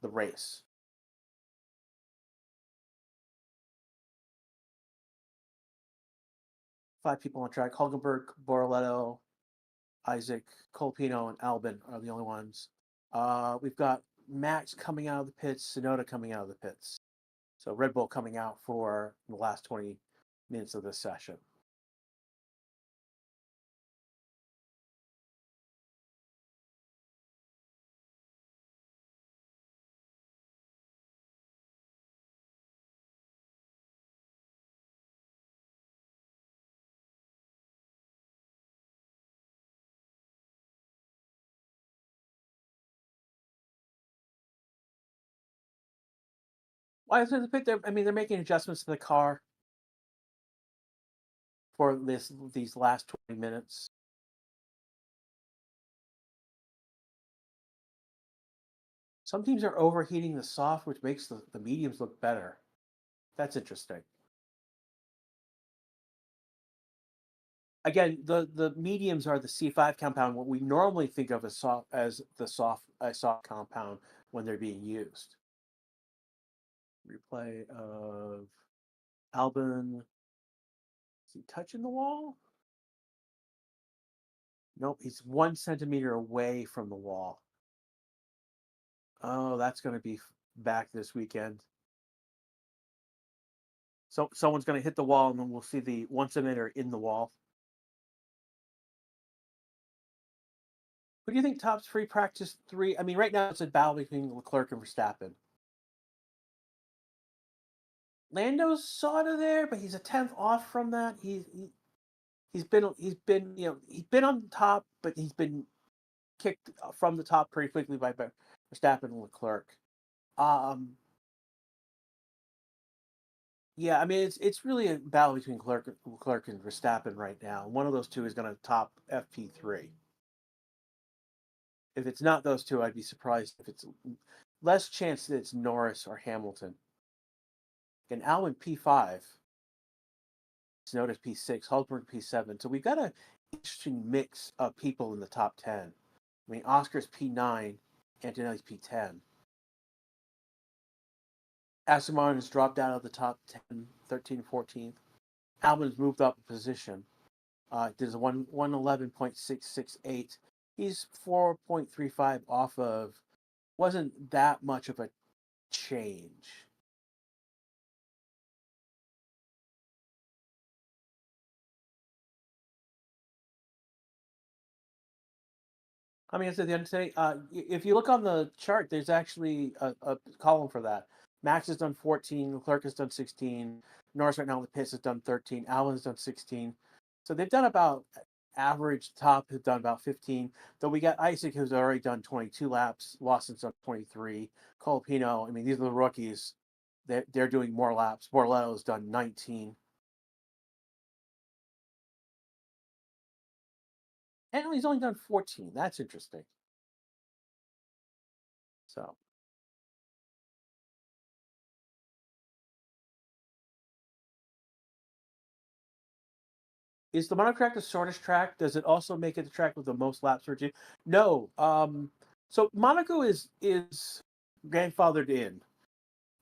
the race. Five people on track: Hulkenberg, Borletto, Isaac, Colpino, and Albin are the only ones. We've got Max coming out of the pits, Sonoda coming out of the pits. So Red Bull coming out for the last 20 minutes of this session. Why is the pit? I mean, they're making adjustments to the car for these last 20 minutes. Some teams are overheating the soft, which makes the mediums look better. That's interesting. Again, the mediums are the C5 compound, what we normally think of as the soft compound when they're being used. Replay of Albin. Is he touching the wall? Nope, he's 1 centimeter away from the wall. Oh, that's going to be back this weekend. So someone's going to hit the wall, and then we'll see the 1 centimeter in the wall. Who do you think tops free practice 3? I mean, right now it's a battle between Leclerc and Verstappen. Lando's sort of there, but he's a 10th off from that. He's been on top, but he's been kicked from the top pretty quickly by Verstappen and Leclerc. Yeah, I mean it's really a battle between Leclerc and Verstappen right now. One of those two is going to top FP3. If it's not those two, I'd be surprised if it's less chance that it's Norris or Hamilton. And Alwyn P5, Tsunoda's P6, Hulkenberg P7. So we've got an interesting mix of people in the top 10. I mean, Oscar's P9, Antonelli's P10. Aston Martin has dropped out of the top 10, 13, 14th. Albon's moved up a position. There's a 111.668. He's 4.35 off of, wasn't that much of a change. I mean, it's at the end of the day, if you look on the chart, there's actually a column for that. Max has done 14, Leclerc has done 16, Norris right now in the pits has done 13, Albon's done 16. So they've done about average top have done about 15. Though we got Isaac who's already done 22 laps, Lawson's done 23, Colapino. I mean, these are the rookies. They're doing more laps. Borletto's done 19. And he's only done 14. That's interesting. So is the Monaco track the shortest track? Does it also make it the track with the most laps per year? No. So Monaco is grandfathered in.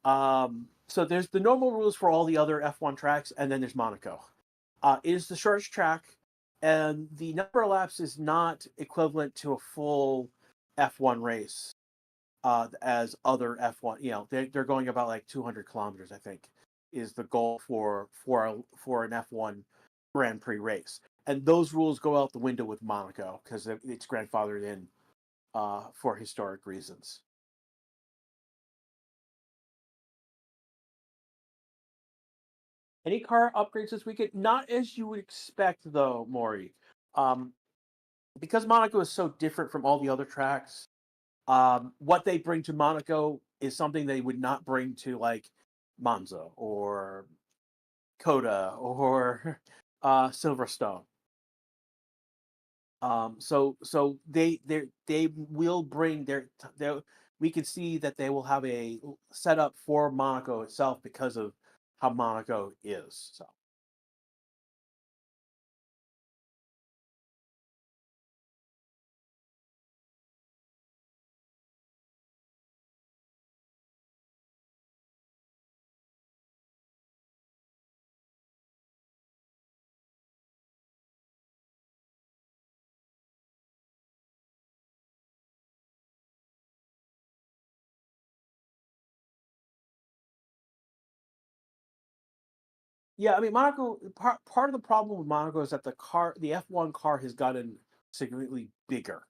So there's the normal rules for all the other F1 tracks, and then there's Monaco. It is the shortest track, and the number of laps is not equivalent to a full F1 race as other F1. You know, they're going about like 200 kilometers, I think, is the goal for an F1 Grand Prix race. And those rules go out the window with Monaco because it's grandfathered in for historic reasons. Any car upgrades this weekend? Not as you would expect, though, Maury. Um, because Monaco is so different from all the other tracks. What they bring to Monaco is something they would not bring to like Monza or Coda or Silverstone. So they will bring their we can see that they will have a setup for Monaco itself because of how Monaco is. So yeah, I mean Monaco. Part of the problem with Monaco is that the F1 car has gotten significantly bigger.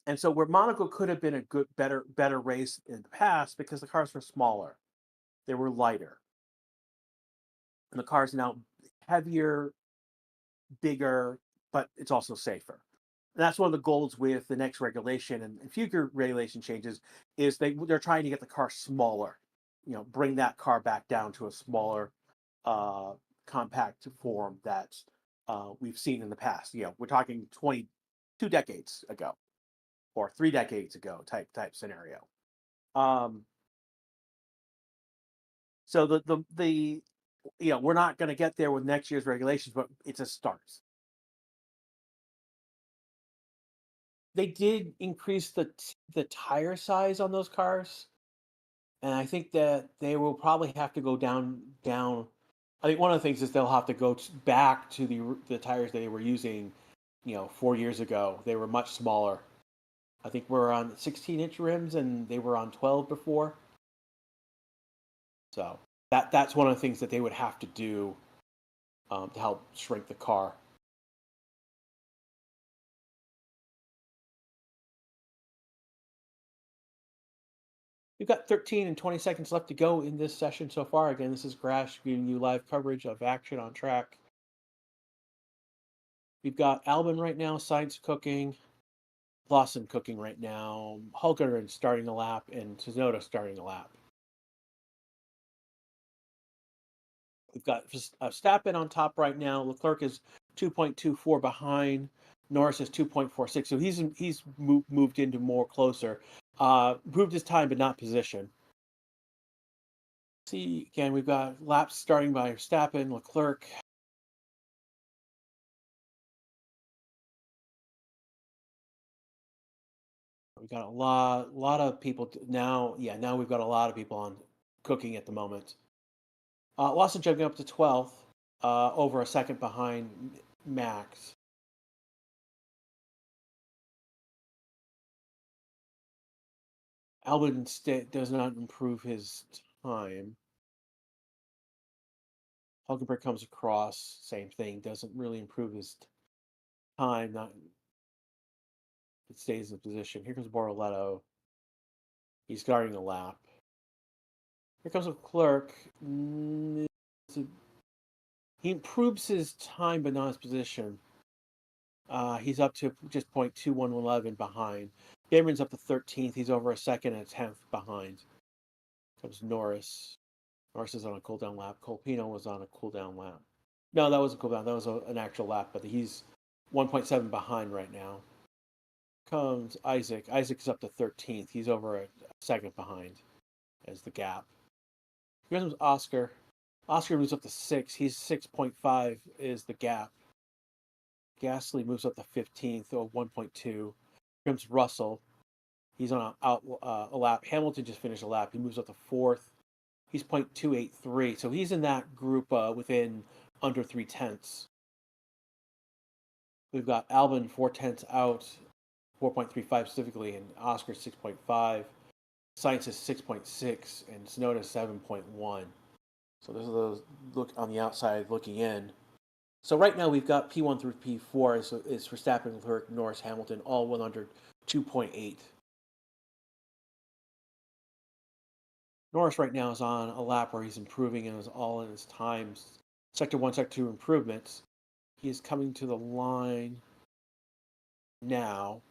And so where Monaco could have been a better race in the past because the cars were smaller, they were lighter, and the cars now heavier, bigger, but it's also safer. And that's one of the goals with the next regulation and future regulation changes is they're trying to get the car smaller, you know, bring that car back down to a smaller, uh, compact form that we've seen in the past. You know, we're talking 22 decades ago or 3 decades ago type scenario. Um, so the you know we're not going to get there with next year's regulations, but it's a start. They did increase the tire size on those cars, and I think that they will probably have to go down. I think one of the things is they'll have to go back to the tires they were using, you know, 4 years ago. They were much smaller. I think we're on 16-inch rims, and they were on 12 before. So that's one of the things that they would have to do to help shrink the car. We've got 13 and 20 seconds left to go in this session so far. Again, this is Grash giving you live coverage of action on track. We've got Albin right now, Science cooking, Lawson cooking right now, Hulker starting the lap, and Tsunoda starting the lap. We've got Verstappen on top right now. Leclerc is 2.24 behind. Norris is 2.46. So he's moved into more closer. Improved his time, but not position. See, again, we've got laps starting by Verstappen, Leclerc. We've got a lot of people now. Yeah, now we've got a lot of people on cooking at the moment. Lawson jumping up to 12th, over a second behind Max. Albon does not improve his time. Hulkenberg comes across, same thing, doesn't really improve his time. Not it stays in position. Here comes Bortoletto. He's guarding a lap. Here comes Leclerc. He improves his time, but not his position. He's up to just 0.2111 behind. Dameron's up to 13th. He's over a second and a 10th behind. Comes Norris. Norris is on a cooldown lap. Colpino was on a cooldown lap. No, that wasn't cooldown. That was an actual lap, but he's 1.7 behind right now. Comes Isaac. Isaac is up to 13th. He's over a second behind as the gap. Here comes Oscar. Oscar moves up to 6. He's 6.5 is the gap. Gasly moves up to 15th, or 1.2. Here comes Russell. He's on a lap. Hamilton just finished a lap. He moves up to 4th. He's 0.283. So he's in that group within under 3/10. We've got Albon 4/10 out, 4.35 specifically, and Oscar 6.5. Sainz is 6.6, and Tsunoda 7.1. So those are those look on the outside looking in. So right now we've got P1 through P4 is Verstappen, Leclerc, Norris, Hamilton, all 1 under 2.8. Norris right now is on a lap where he's improving and is all in his times. Sector 1, Sector 2 improvements. He is coming to the line now.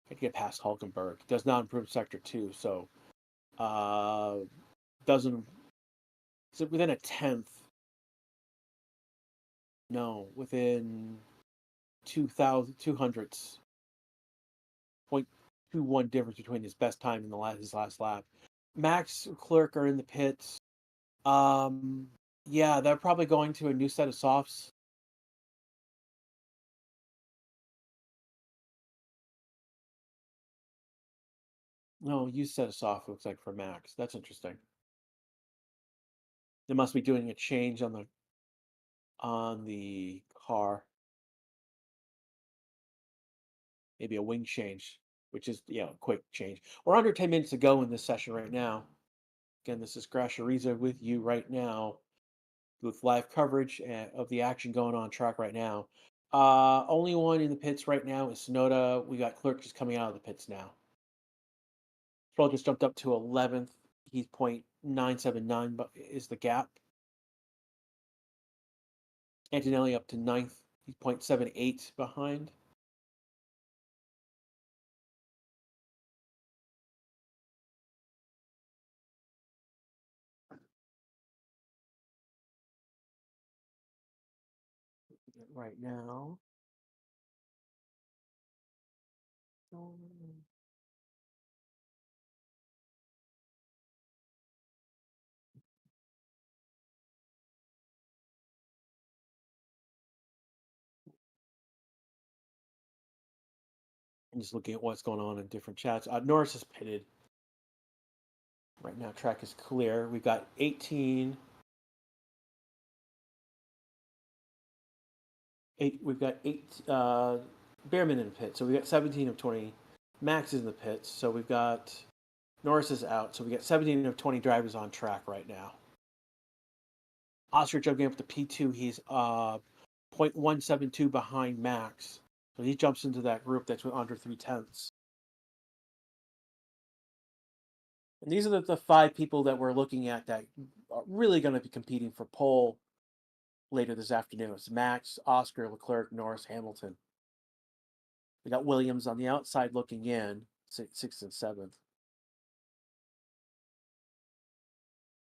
Had to get past Hulkenberg. Does not improve Sector 2, so doesn't. Is it within a 10th? No, within 2,000, 200ths. 0.21 difference between his best time and his last lap. Max, Clerk are in the pits. Yeah, they're probably going to a new set of softs. No, new set of soft looks like for Max. That's interesting. They must be doing a change on the car. Maybe a wing change, which is a quick change. We're under 10 minutes to go in this session right now. Again, this is Grashariza with you right now with live coverage of the action going on track right now. Only one in the pits right now is Sonoda. We got Clerk just coming out of the pits now. Stroll just jumped up to 11th. He's 0.979 but is the gap. Antonelli up to 9th. He's 0.78 behind. Right now. I'm just looking at what's going on in different chats. Norris is pitted. Right now, track is clear. We've got 18. We've got 8 Bearman in the pit. So we got 17 of 20. Max is in the pits. So we've got Norris is out. So we got 17 of 20 drivers on track right now. Oscar jumping up to P2. He's 0.172 behind Max. So he jumps into that group that's under 3/10. And these are the 5 people that we're looking at that are really going to be competing for pole later this afternoon. It's Max, Oscar, Leclerc, Norris, Hamilton. We got Williams on the outside looking in, 6th and 7th.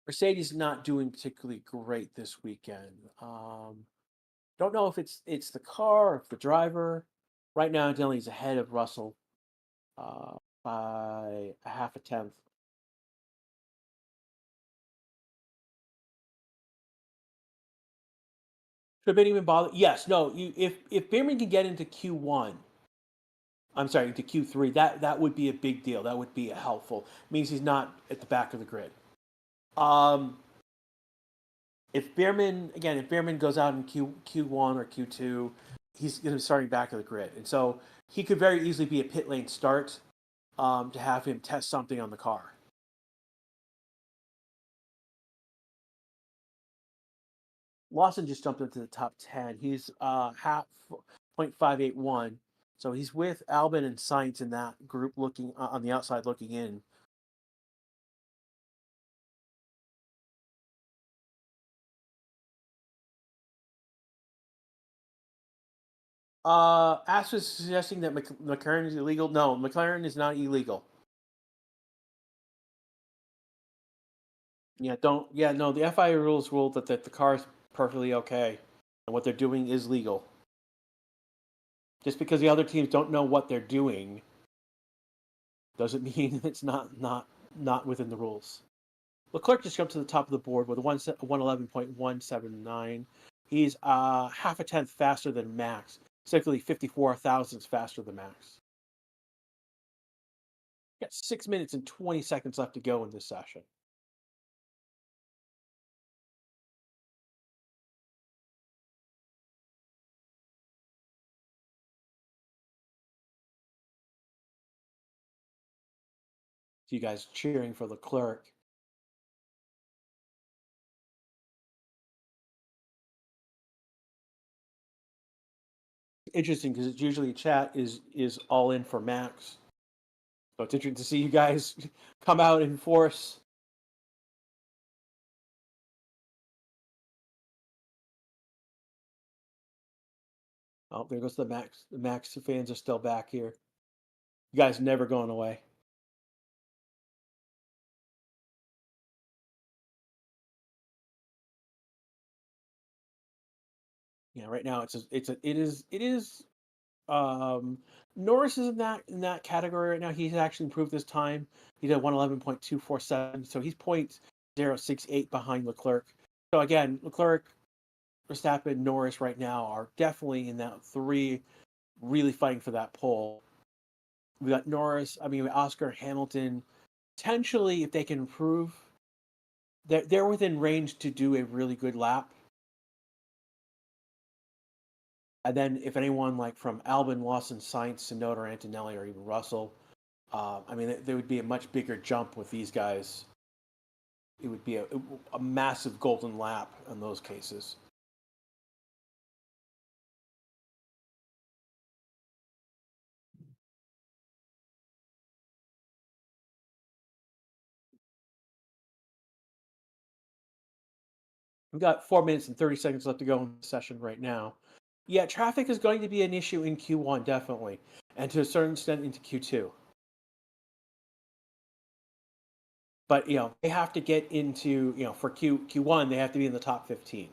Mercedes not doing particularly great this weekend. Don't know if it's the car or if the driver. Right now, Denley's ahead of Russell by a half a tenth. Should have been even bother. Yes, no. If Bierman can get into Q1, I'm sorry, into Q3, that would be a big deal. That would be helpful. Means he's not at the back of the grid. Um, if Bierman goes out in Q1 or Q2, he's going to be starting back of the grid, and so he could very easily be a pit lane start to have him test something on the car. Lawson just jumped into the top 10. He's half 0.581. So he's with Albon and Sainz in that group looking on the outside looking in. Ash was suggesting that McLaren is illegal. No, McLaren is not illegal. Yeah, don't. Yeah, no. The FIA rules rule that the car is perfectly okay, and what they're doing is legal. Just because the other teams don't know what they're doing, doesn't mean it's not within the rules. Leclerc just jumped to the top of the board with a 111.179. He's half a tenth faster than Max, specifically 54 thousandths faster than Max. Got 6 minutes and 20 seconds left to go in this session. So you guys cheering for Leclerc. Interesting because it's usually chat is all in for Max. So it's interesting to see you guys come out in force. Oh, there goes the Max. The Max fans are still back here. You guys never going away. Yeah, right now it is Norris is in that category right now. He's actually improved this time. He's at 111.247, so he's 0.068 behind Leclerc. So again, Leclerc, Verstappen, Norris right now are definitely in that three, really fighting for that pole. We got Norris. I mean, Oscar, Hamilton. Potentially, if they can improve, they're within range to do a really good lap. And then if anyone like from Albon, Lawson, Sainz, Tsunoda, or Antonelli, or even Russell, I mean, there would be a much bigger jump with these guys. It would be a massive golden lap in those cases. We've got 4 minutes and 30 seconds left to go in the session right now. Yeah, traffic is going to be an issue in Q1, definitely, and to a certain extent into Q2. But they have to get into for Q1 they have to be in the top 15.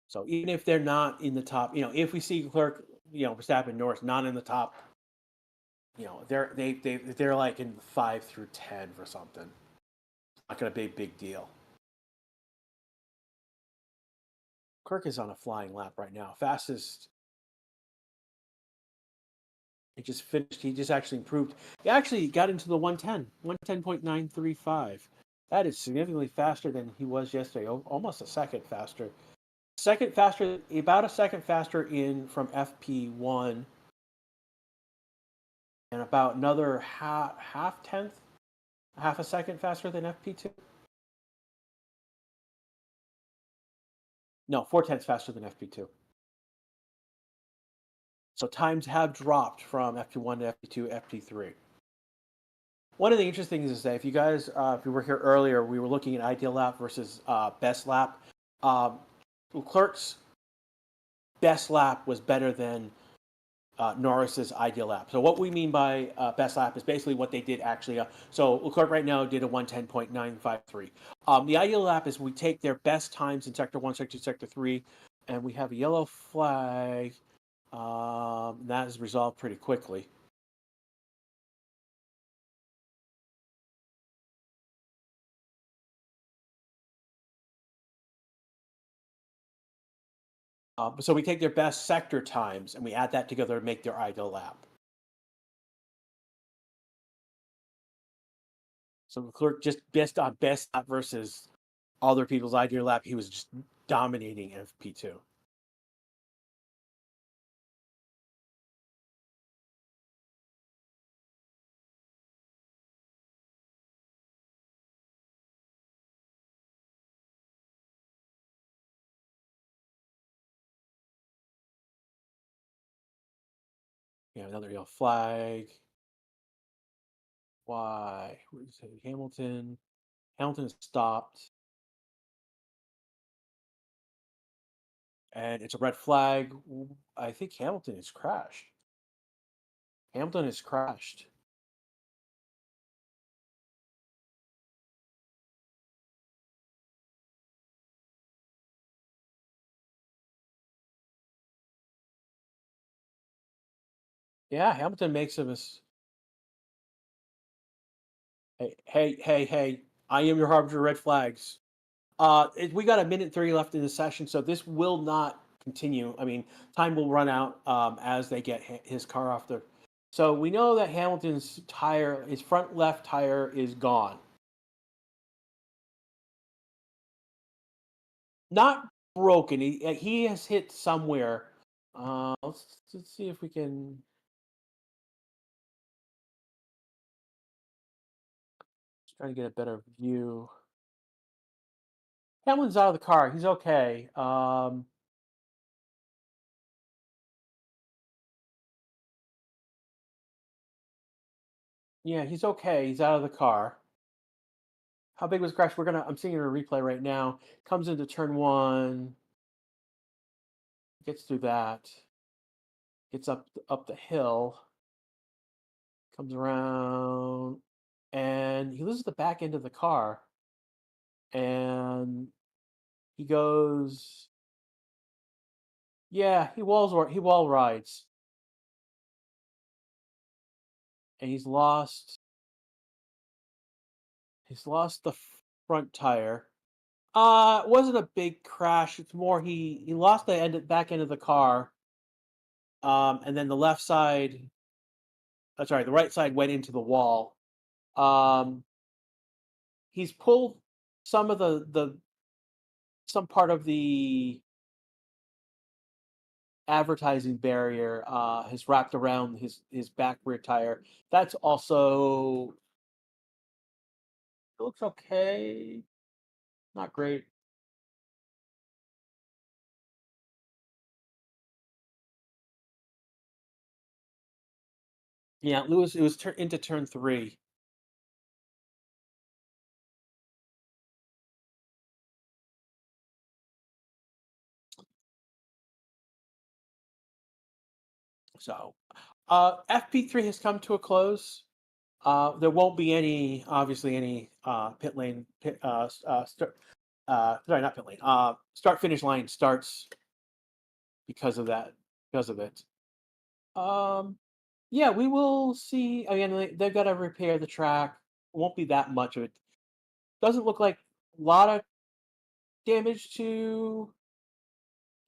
So even if they're not in the top, if we see Clerk, Verstappen, Norris not in the top, they're like in 5 through 10 for something. Not gonna be a big deal. Kirk is on a flying lap right now. Fastest. He just finished. He just actually improved. He actually got into the 110, 110.935. That is significantly faster than he was yesterday. Almost a second faster. Second faster, about a second faster in from FP1, and about another half a second faster than FP2. No, 4 tenths faster than FP2. So times have dropped from FP1 to FP2, FP3. One of the interesting things is that if you guys, if you were here earlier, we were looking at ideal lap versus best lap. Leclerc's best lap was better than Norris's ideal lap. So what we mean by best lap is basically what they did actually. So Leclerc right now did a 110.953. The ideal lap is we take their best times in sector 1, sector 2, sector 3, and we have a yellow flag. That is resolved pretty quickly. So we take their best sector times and we add that together to make their ideal lap. So Leclerc just best lap versus other people's ideal lap. He was just dominating FP2. Yeah, another yellow flag. Why? Where is it? Hamilton. Hamilton is stopped. And it's a red flag. I think Hamilton is crashed. Hamilton is crashed. Yeah, Hamilton makes a Hey. I am your harbinger of red flags. We got a minute 30 left in the session, so this will not continue. I mean, time will run out as they get his car off the. So we know that Hamilton's tire, his front left tire, is gone. Not broken. He has hit somewhere. Let's see if we can try to get a better view. Hamlin's out of the car. He's okay. Yeah, he's okay. He's out of the car. How big was the crash? I'm seeing a replay right now. Comes into turn one, gets through that, gets up the hill, comes around, and he loses the back end of the car, and he goes. Yeah, he wall rides, and he's lost the front tire. It wasn't a big crash. It's more he lost the back end of the car. And then the left side, sorry, the right side went into the wall. Um, he's pulled some of the some part of the advertising barrier has wrapped around his back rear tire. That's also it looks okay, not great. Yeah, Lewis. It was into turn three. So, FP3 has come to a close. There won't be obviously, any pit lane, sorry, not pit lane, start finish line starts because of that, because of it. Um, yeah, we will see. Again, they've got to repair the track. Won't be that much of it. Doesn't look like a lot of damage to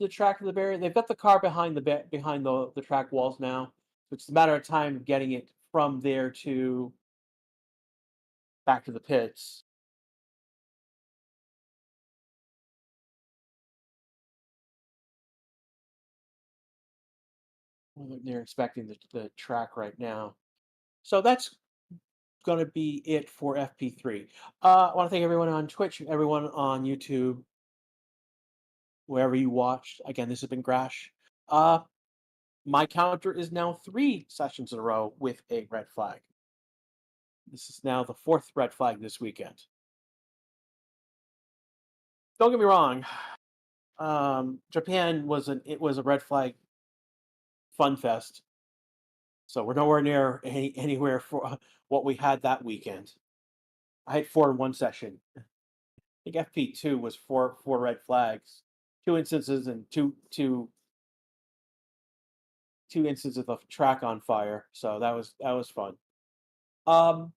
the track of the barrier. They've got the car behind behind the track walls now. So it's a matter of time getting it from there to back to the pits. They're inspecting the track right now. So that's going to be it for FP3. I want to thank everyone on Twitch, everyone on YouTube, wherever you watched. Again, this has been Grash. Uh, my counter is now 3 sessions in a row with a red flag. This is now the 4th red flag this weekend. Don't get me wrong. Japan was a red flag fun fest. So we're nowhere near anywhere for what we had that weekend. I had 4 in one session. I think FP2 was four red flags, 2 instances and two instances of track on fire. So that was fun. Um,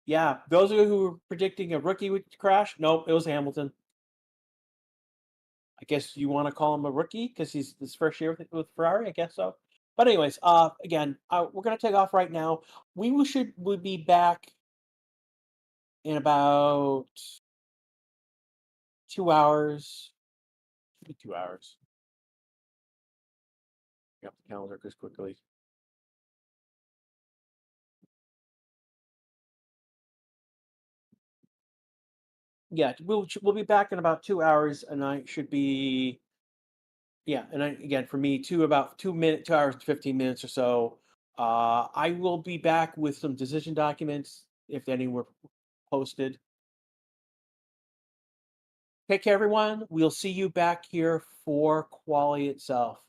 yeah, those of you who were predicting a rookie would crash, nope, it was Hamilton. I guess you want to call him a rookie because he's his first year with Ferrari. I guess so. But anyways, again, we're gonna take off right now. Would be back in about 2 hours. Maybe 2 hours. Got the calendar goes quickly. Yeah, we'll be back in about 2 hours, and I should be yeah, and I again for me about 2 hours and 15 minutes or so. I will be back with some decision documents if any were posted. Take care, everyone. We'll see you back here for quali itself.